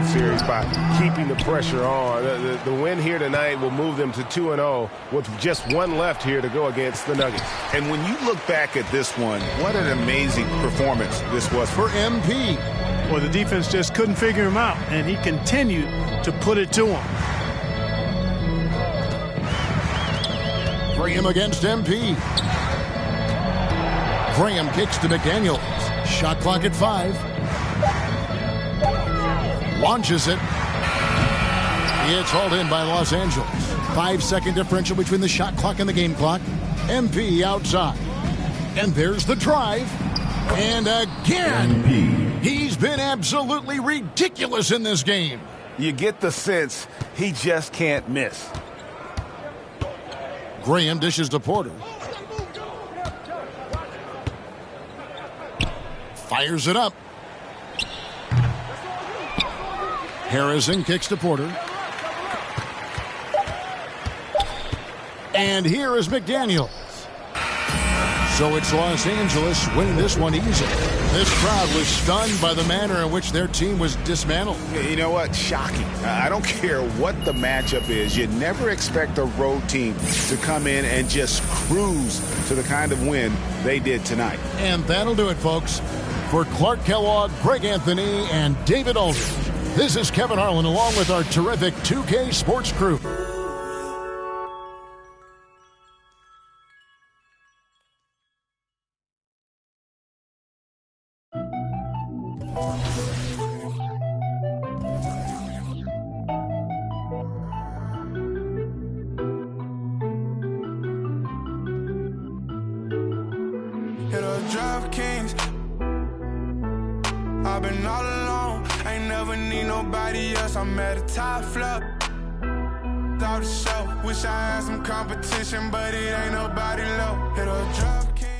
by keeping the pressure on. The win here tonight will move them to 2-0 with just one left here to go against the Nuggets. And when you look back at this one, what an amazing performance this was for MP. Well, the defense just couldn't figure him out, and he continued to put it to him. Graham against MP. Graham kicks to McDaniels. Shot clock at 5. Launches it. It's hauled in by Los Angeles. 5-second differential between the shot clock and the game clock. MP outside. And there's the drive. And again, MP. He's been absolutely ridiculous in this game. You get the sense he just can't miss. Graham dishes to Porter. Fires it up. Harrison kicks to Porter. And here is McDaniels. So it's Los Angeles winning this one easily. This crowd was stunned by the manner in which their team was dismantled. You know what? Shocking. I don't care what the matchup is. You never expect a road team to come in and just cruise to the kind of win they did tonight. And that'll do it, folks. For Clark Kellogg, Greg Anthony, and David Aldridge, this is Kevin Harlan along with our terrific 2K Sports crew. I've been all alone, ain't never need nobody else. I'm at a top flop, out the show. Wish I had some competition, but it ain't nobody low. Hit a drop king.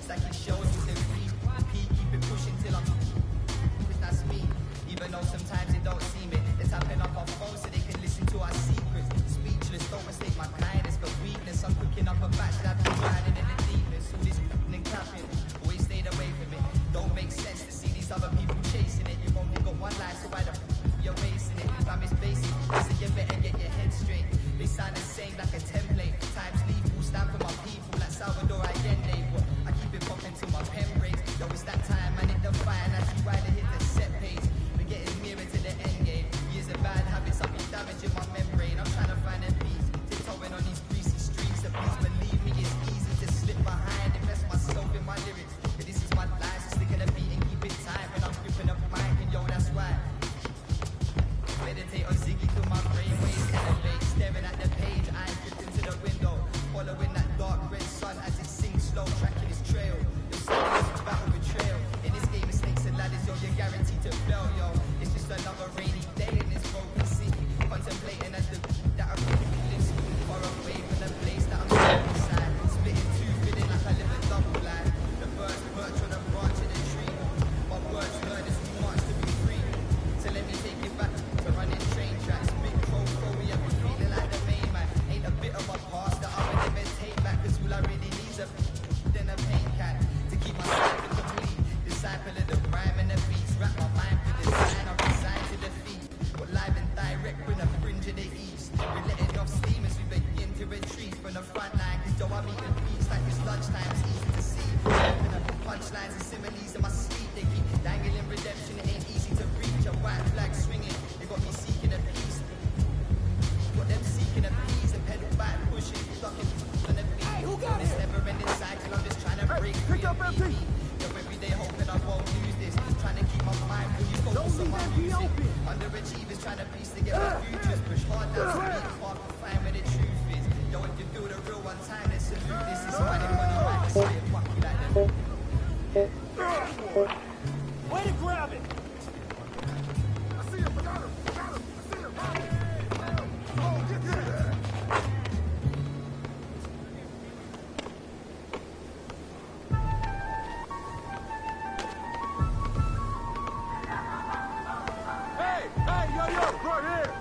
It's like it shows me the repeat, keep it pushing till I'm that's me. Even though sometimes it don't seem it. They're tapping up our phones so they can listen to our secrets. Speechless, don't mistake my kindness for weakness. I'm cooking up a batch that I've been riding in the deepness. All this and clapping, always stayed away from it. Don't make sense to see these other people chasing it. You've only got one life, so why the you're wasting it? Time is basic, so you better get your head straight. They sound the same like a template. Times lethal, stand for my people like Salvador Allende. But I keep it popping till my pen breaks. Yo, it's that time, man, it define as you ride to hit the set pace. We're getting nearer to the end game. Years of bad habits, I've been damaging my membrane. I'm trying to find a beat, tiptoeing on these greasy streets. So please believe me, it's easy to slip behind, invest myself in my lyrics. But this is my life, so stick in a beat and keep it tight. And I'm gripping up mic, and yo, that's why. Meditate on Ziggy till my brain waves elevate. Staring at the page, eyes drifting to the window. Following that dark red sun as it sinks slow, tracking its trail. You're studying this battle betrayal. In this game of snakes and ladders, yo, you're guaranteed to fail, yo. It's just another rainy day in this broken city. Contemplating as the that I'm feeling far away from the place that I'm stuck inside. Splitting two, feeling like I live a double life. The birds perch on a branch in a tree. My words heard is too much to be free. So let me take it back to running train tracks. Big crow, me up, feeling like the main man. Ain't a bit of my past that I would never take back. Cause all I really need is a then a pain can to keep my cycle complete. Disciple of the rhyme and the beats. Wrap my mind with design, I'm resigned to defeat. But live and direct when a fringe of the east. We're letting off steam as we begin to retreat from the front line. Cause yo, I'm eating beats like it's lunchtime, it's easy to see. And the punchlines and similes in my sleep. They keep dangling redemption, it ain't easy to reach. A white flag swinging, they got me seeking a peace. Got them seeking a peace and pedal back, pushing, ducking on the beat. This never-ending cycle, I'm just trying to break free and beat me. Yo, every day hoping I won't lose this. Trying to keep my mind fully focused on my music. Underachievers trying to piece together futures. Push hard down to beat hard to find where the truth is. Yo, if you feel the real one time, let's salute this. It's money, right? So you fuck you like that. Way to grab it! I see him, I got him, I see him. Oh, get there. Hey, yo, right here.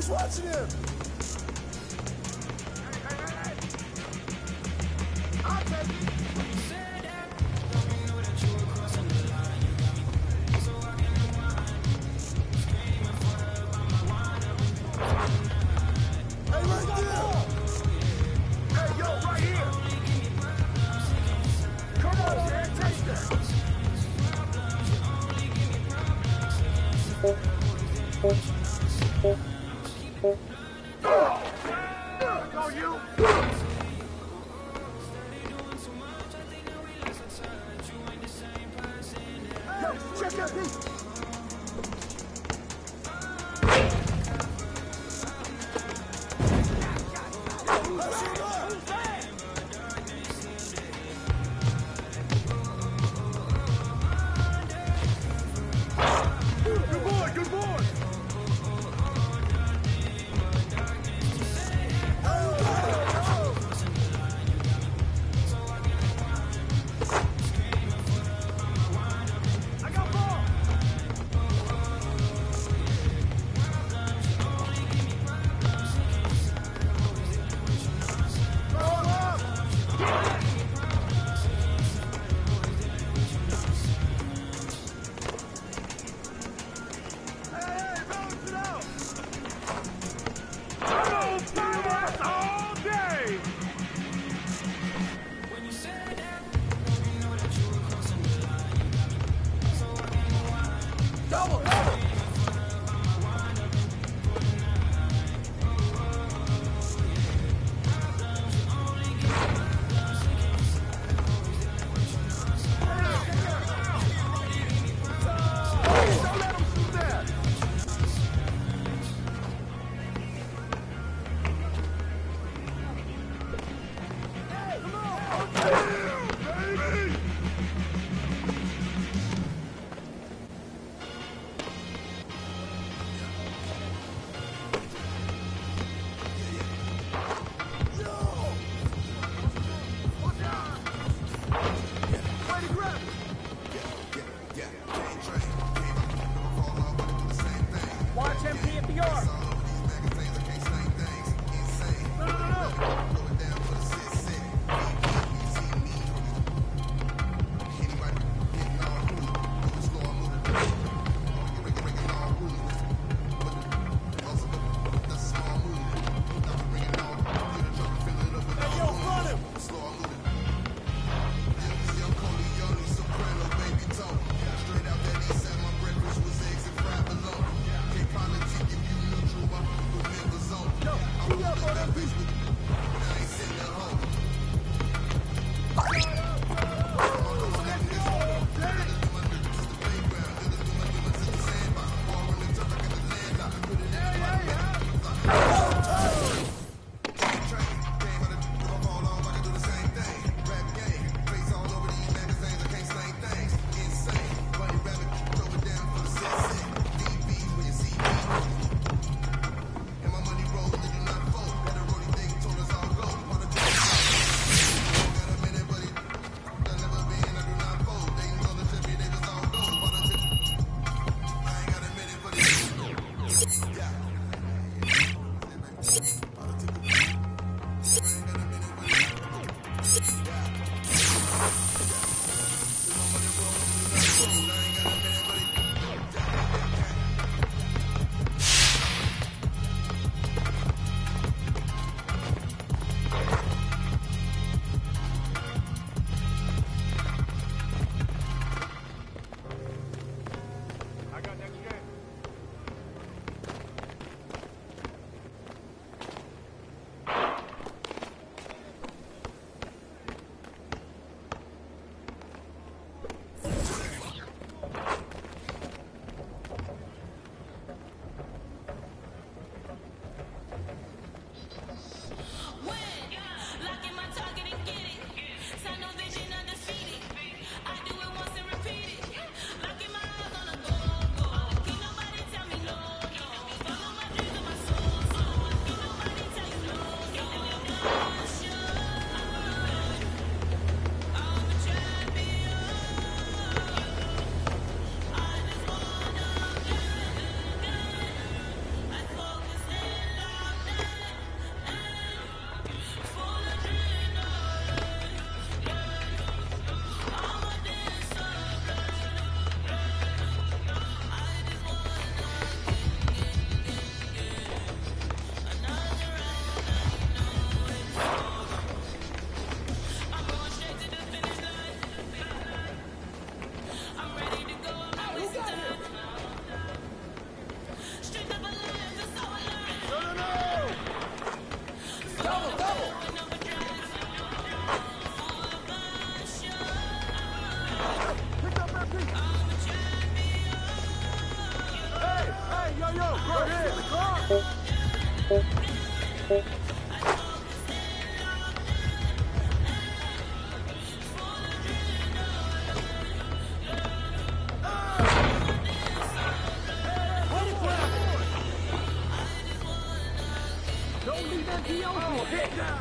Who's watching him? I'll take it. Hey, right there! Hey, yo, right here! Come on, man, take that! Go, you! Hey, check that piece! Good boy, good boy! I got ball! Ball up! Hey, balance it out! Oh, power all day! Double, double! Don't let him shoot that! Come on! Baby! Don't leave empty open. Hit now.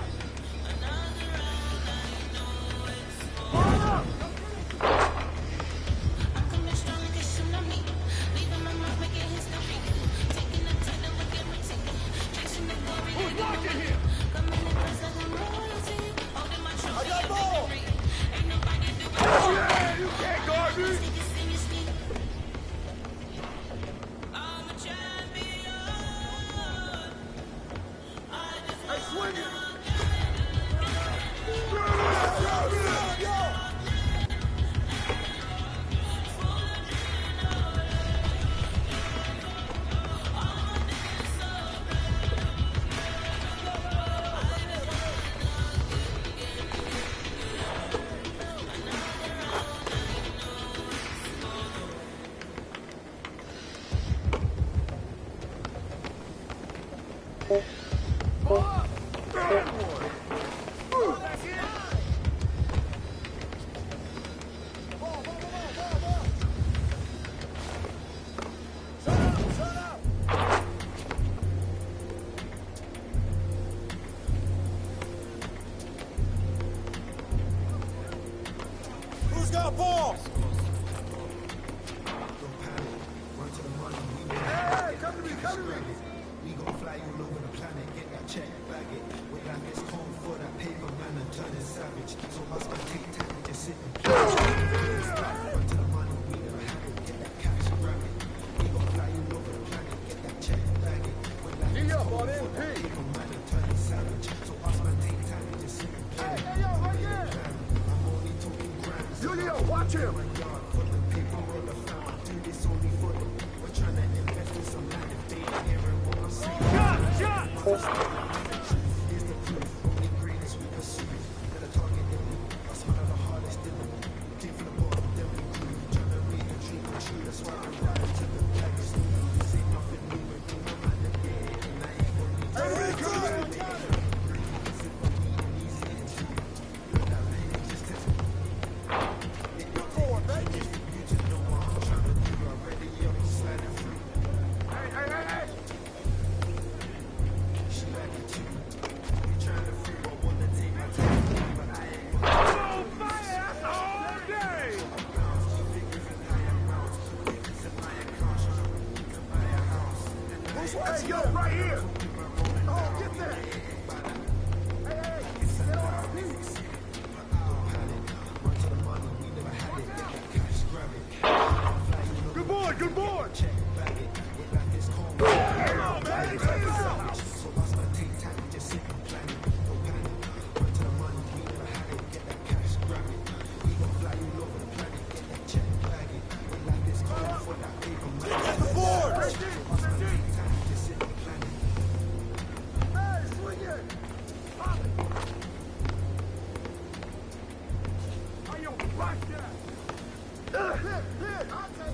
Who's watching here? I got ball. Yeah, you can't guard me. Hey, swing it. Who's got ball? Hey, come to me, come to me. We gon' fly you all over the planet, get that check, bag it. Wait like it's home for that paper man and turn it savage. So must I take time and just sit and run to the money, we never had it, get that cash, grab it. We gon' fly you all over the planet, get that check, bag it. Wait like it's home for that paper man and turn it savage. So must I take time and just sit and play. Hey, yo, right here. I'm only talking grams. Julio, watch him. Put the paper on the floor, do this only for them. We're trying to invest in some land if they ain't hearing what I'm saying. Shot! Here's the proof, only greatness we pursue. Got a target in me, I smile the hardest in them. Came from the bottom, then we grew. Trying to read the dream come true, that's why I'm riding to the flag is new. This ain't nothing new, we're doing my man again. And I ain't gonna need Hey, yo, right here. Oh, get there. Hey, get on his knees. Good board, good board. Come on, man. Let's go. The board. Hey, swing it. Pop it. Hey, yo, watch that. Hit. I'll take it.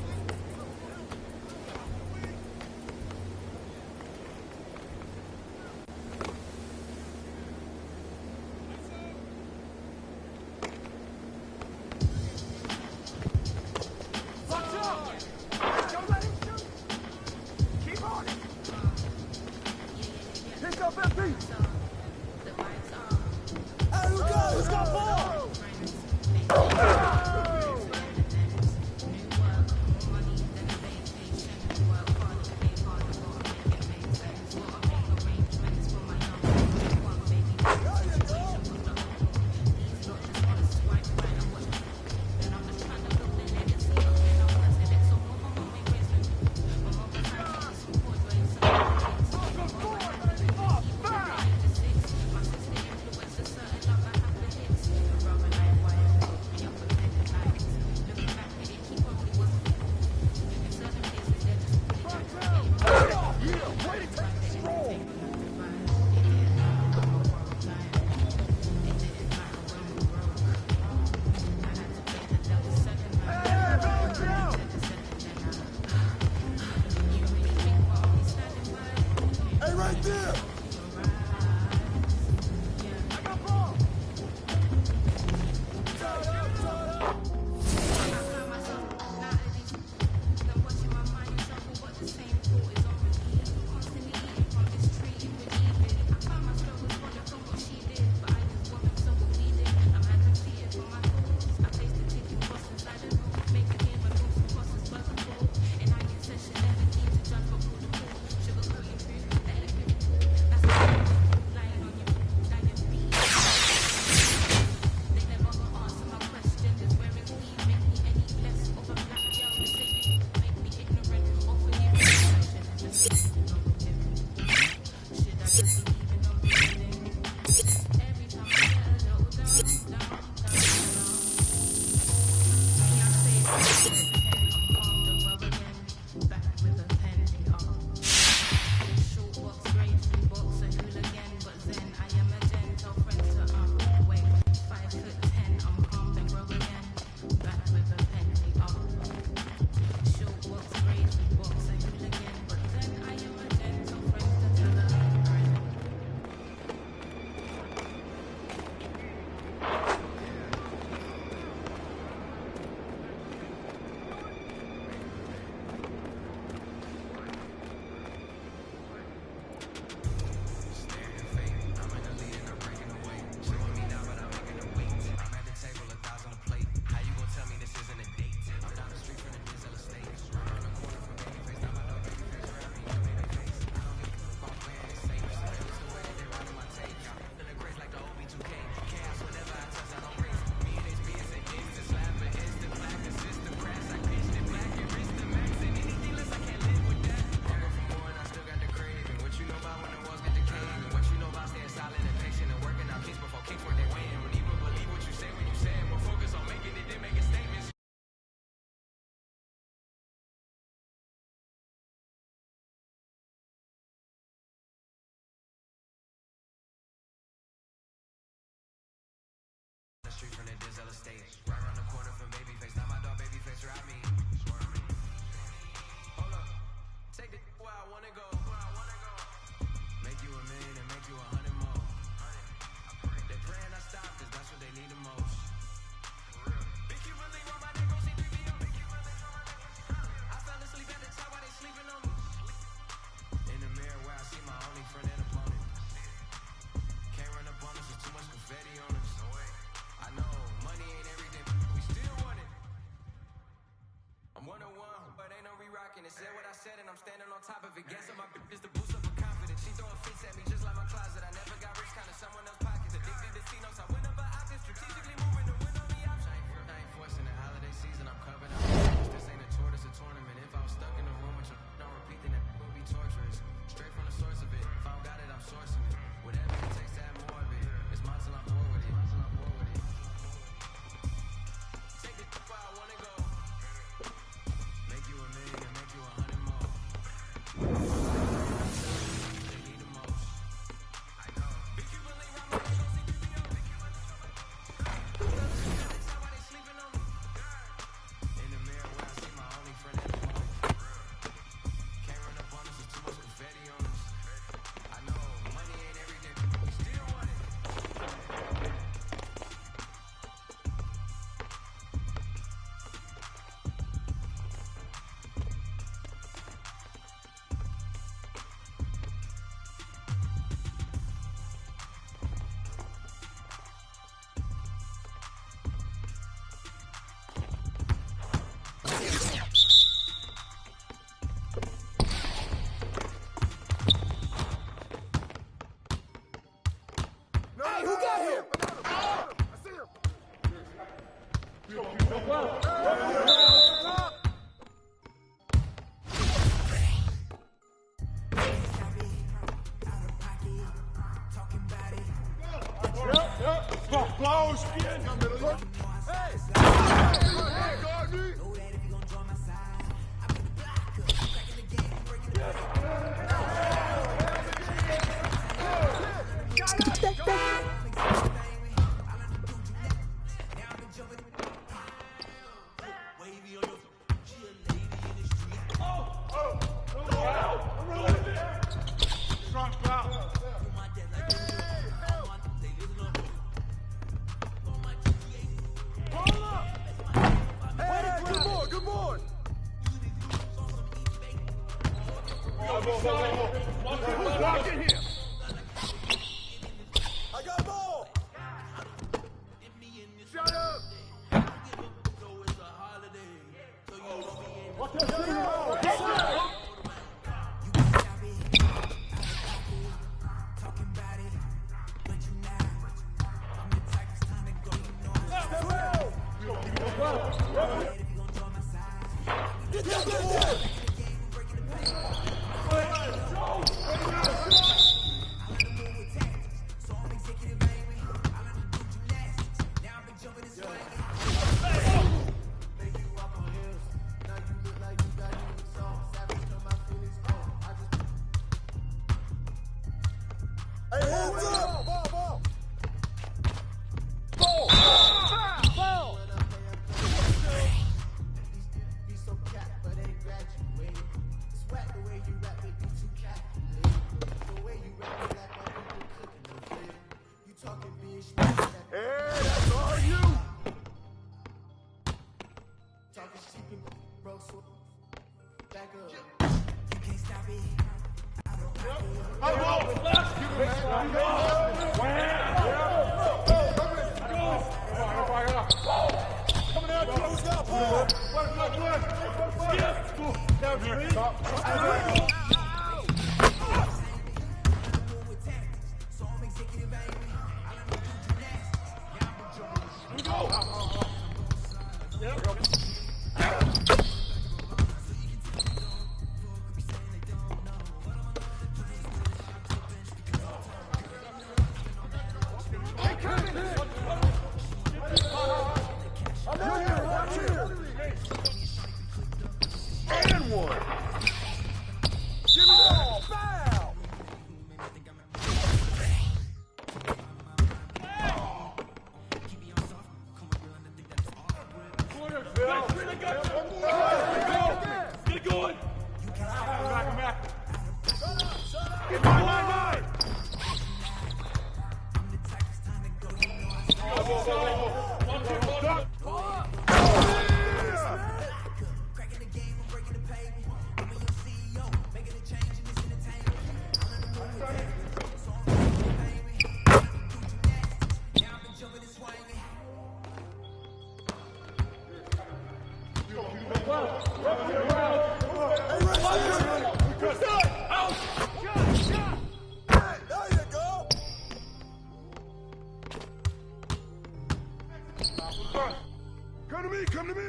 Come to me, come to me.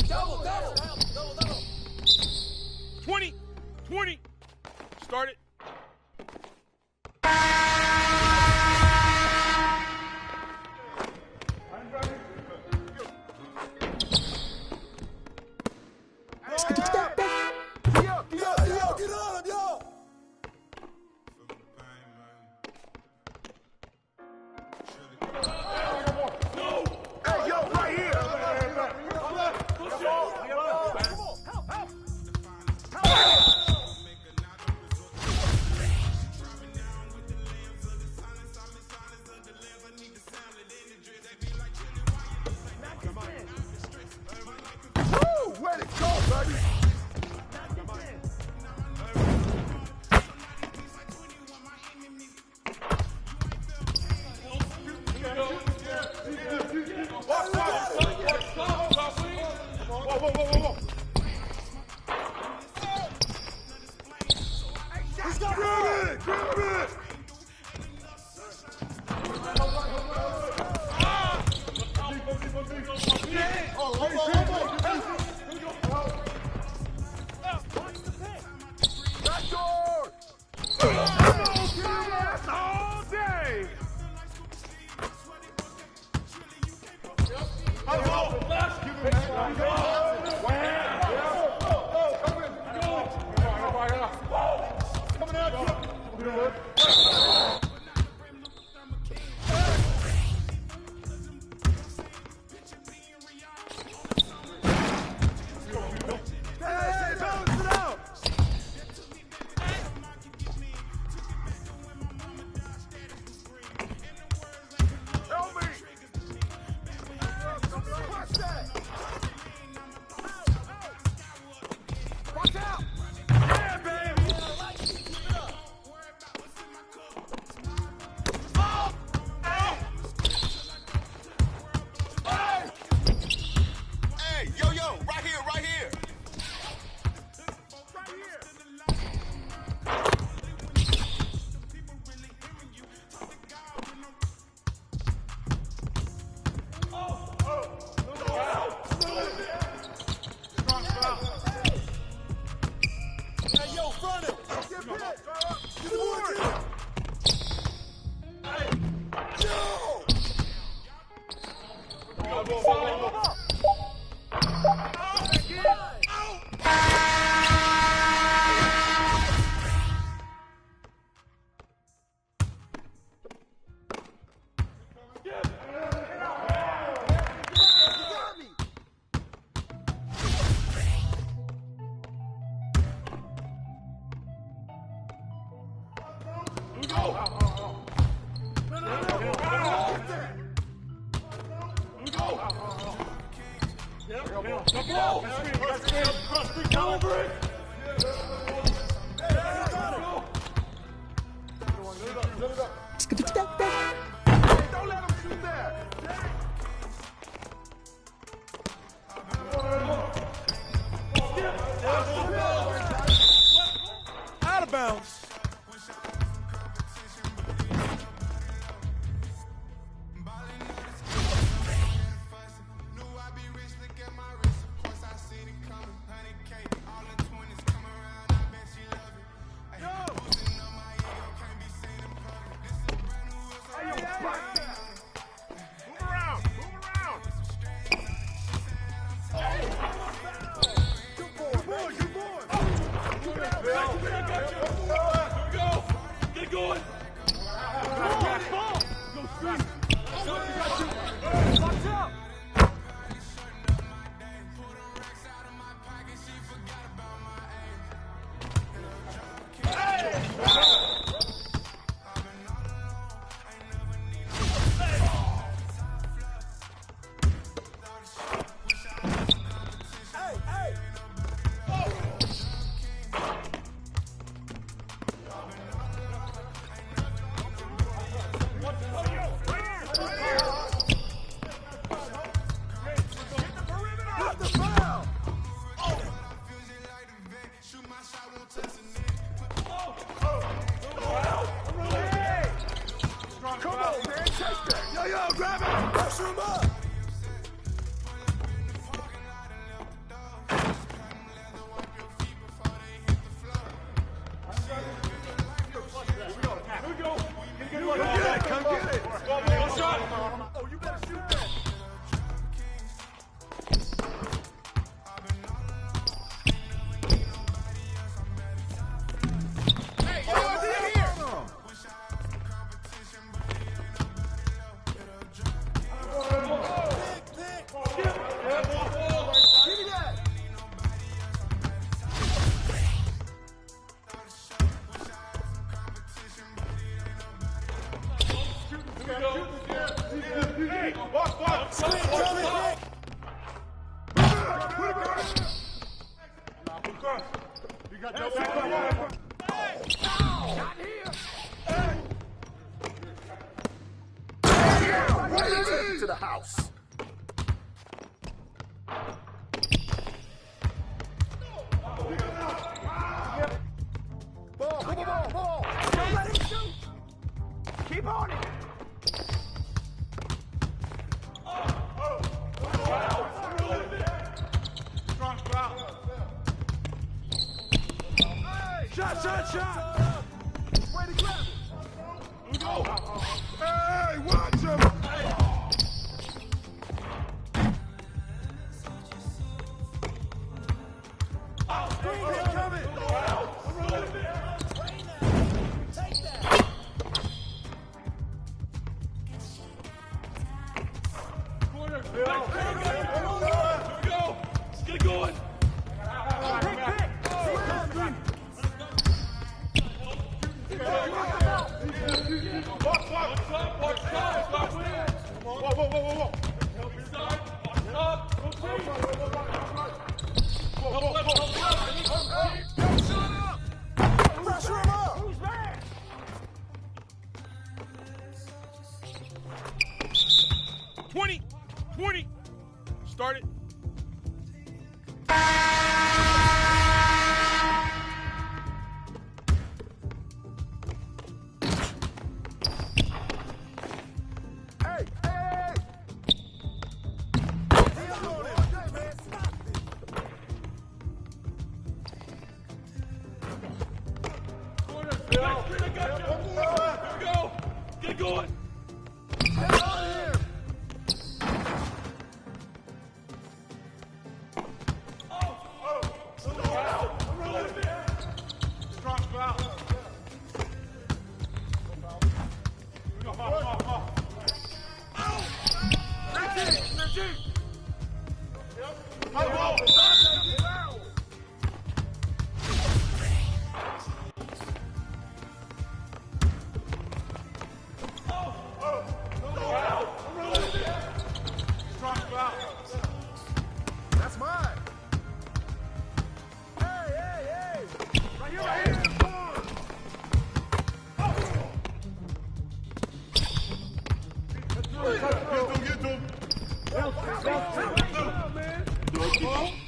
Double. 20. Start it. Get on him, yo. Hey, yo, right here. Woo, way to go, baby. Whoa. He's got it! Grab it! Back door! All day! Out of bounds. Hey! Pressure him up. Come get it. One shot. Oh, you better shoot that. Hey, get over here. Give me that. To the house. Ball. Don't let him shoot. Keep on it. Strong foul. Shot. Way to grab it. Hey, watch him. Pressure him up. Who's there? Twenty. Start it. Get going. Strong foul. That's mine. Hey. Right here. Get to him.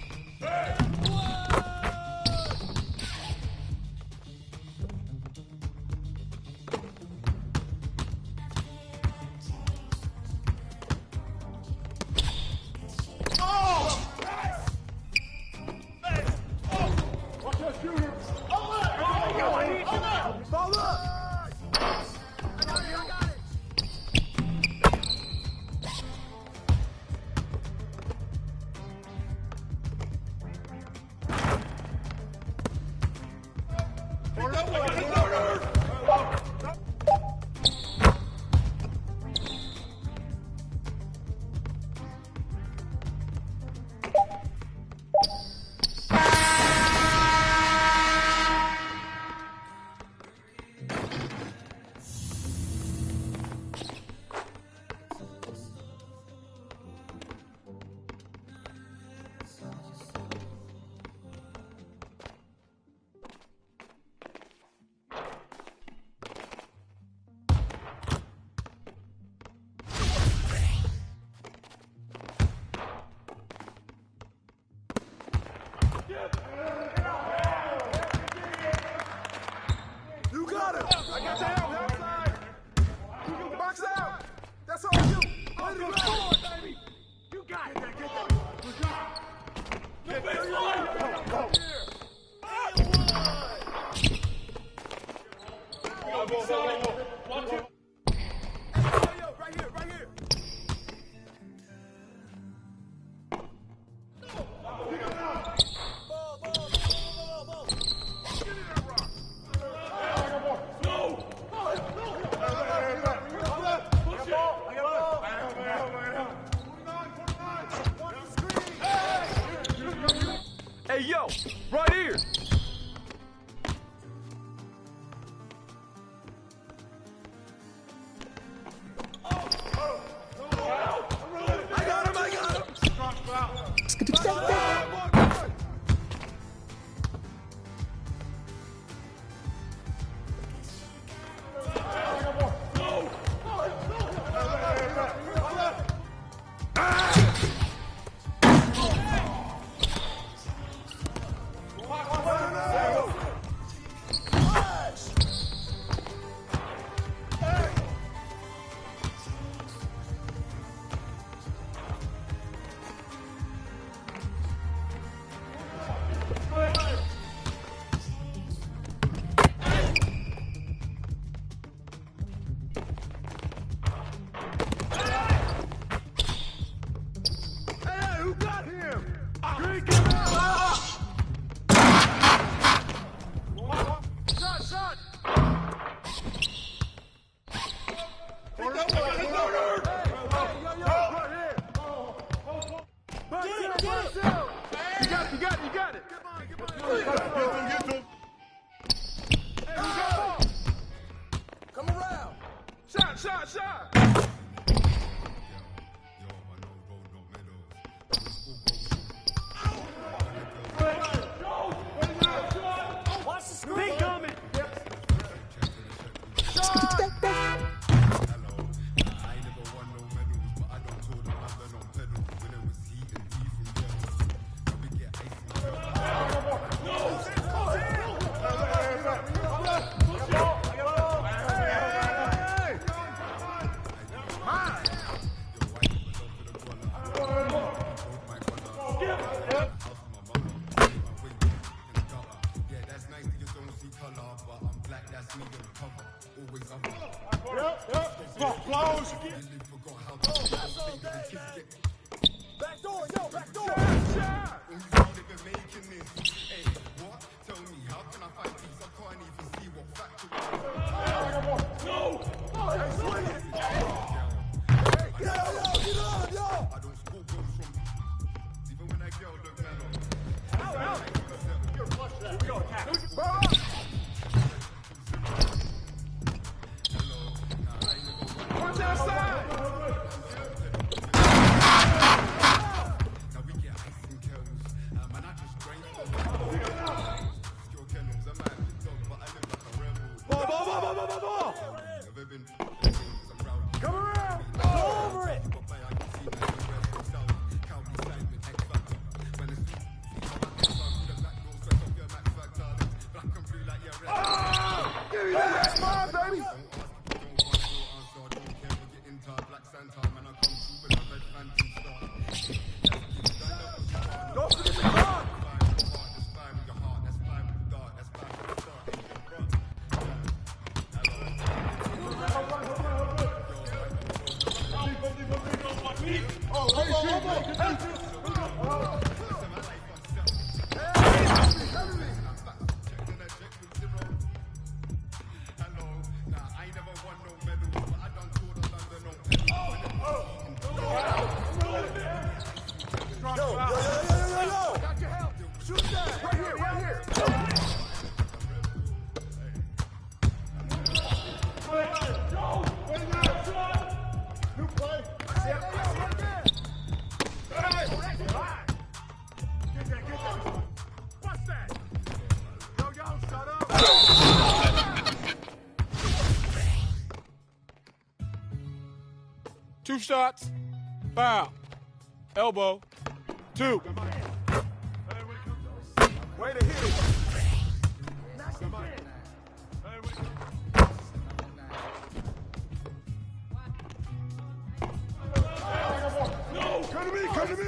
Close. Back door, yo, back door. Come around! Go over it! Give me that! Come on, baby! Don't forget the clock! Two shots. Foul. Elbow. Two. Way to hit it. No! Come to me! Come to me!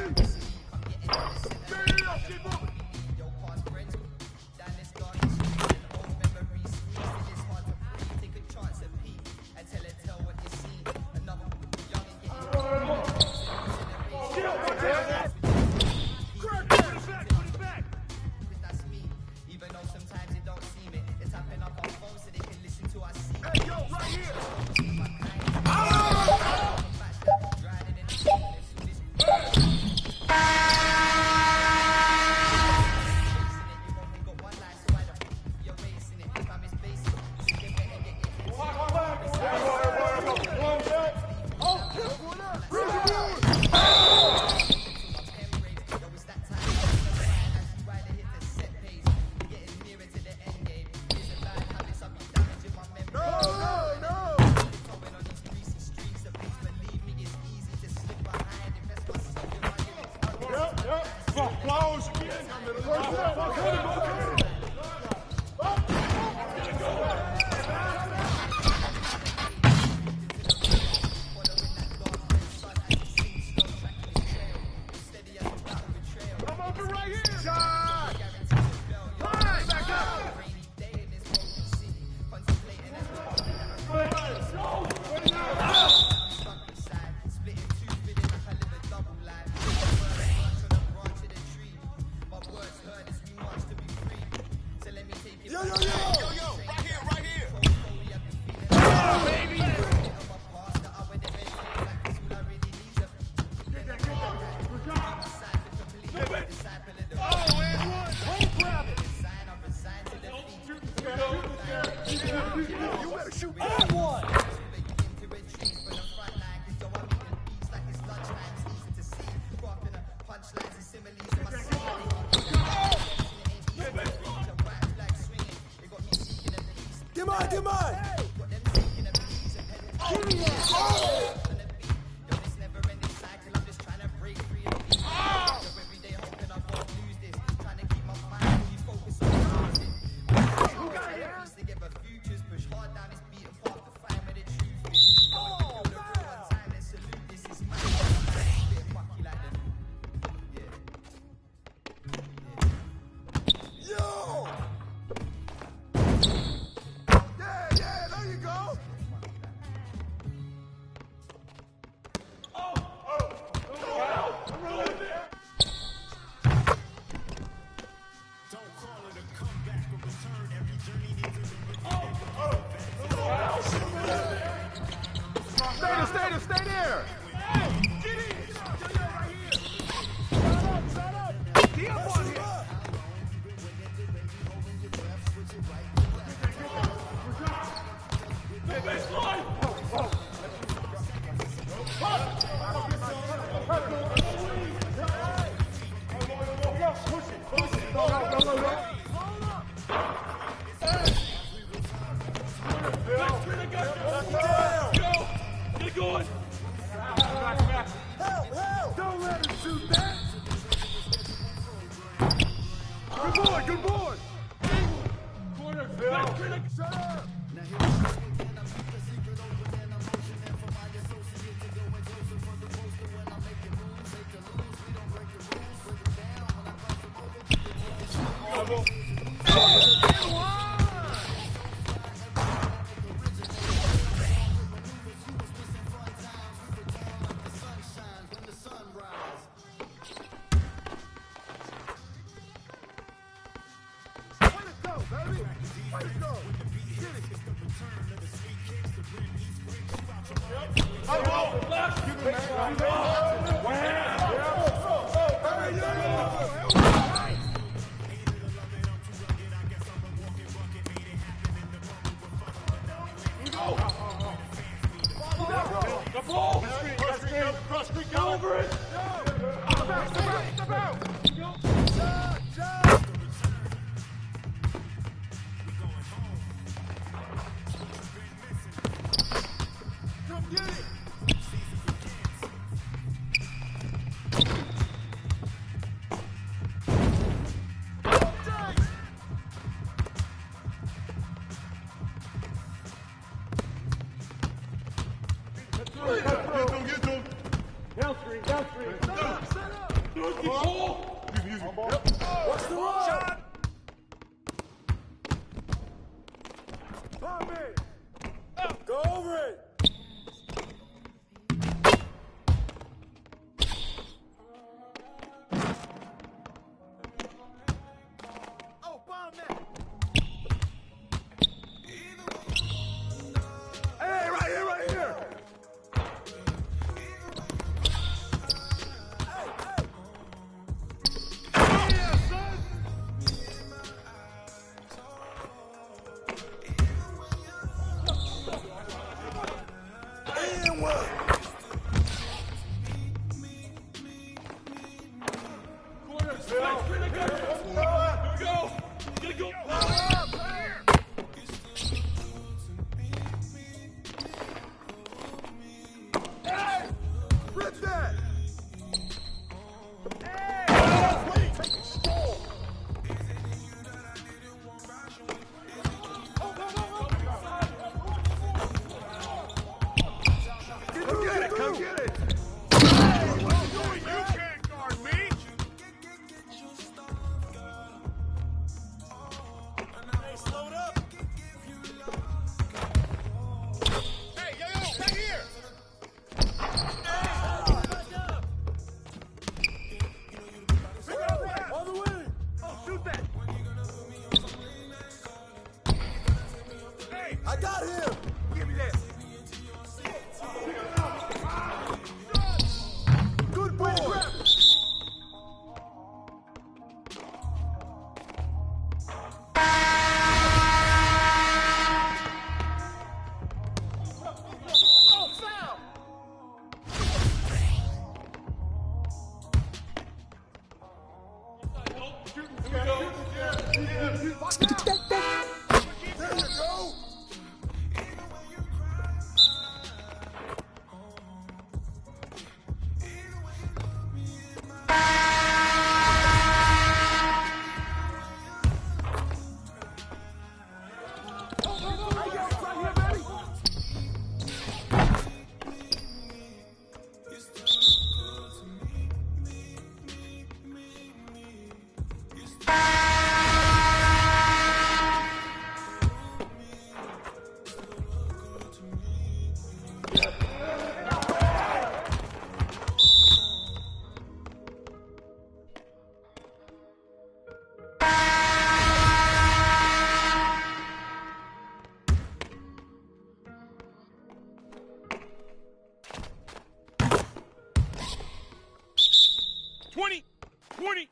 20.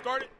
Start it.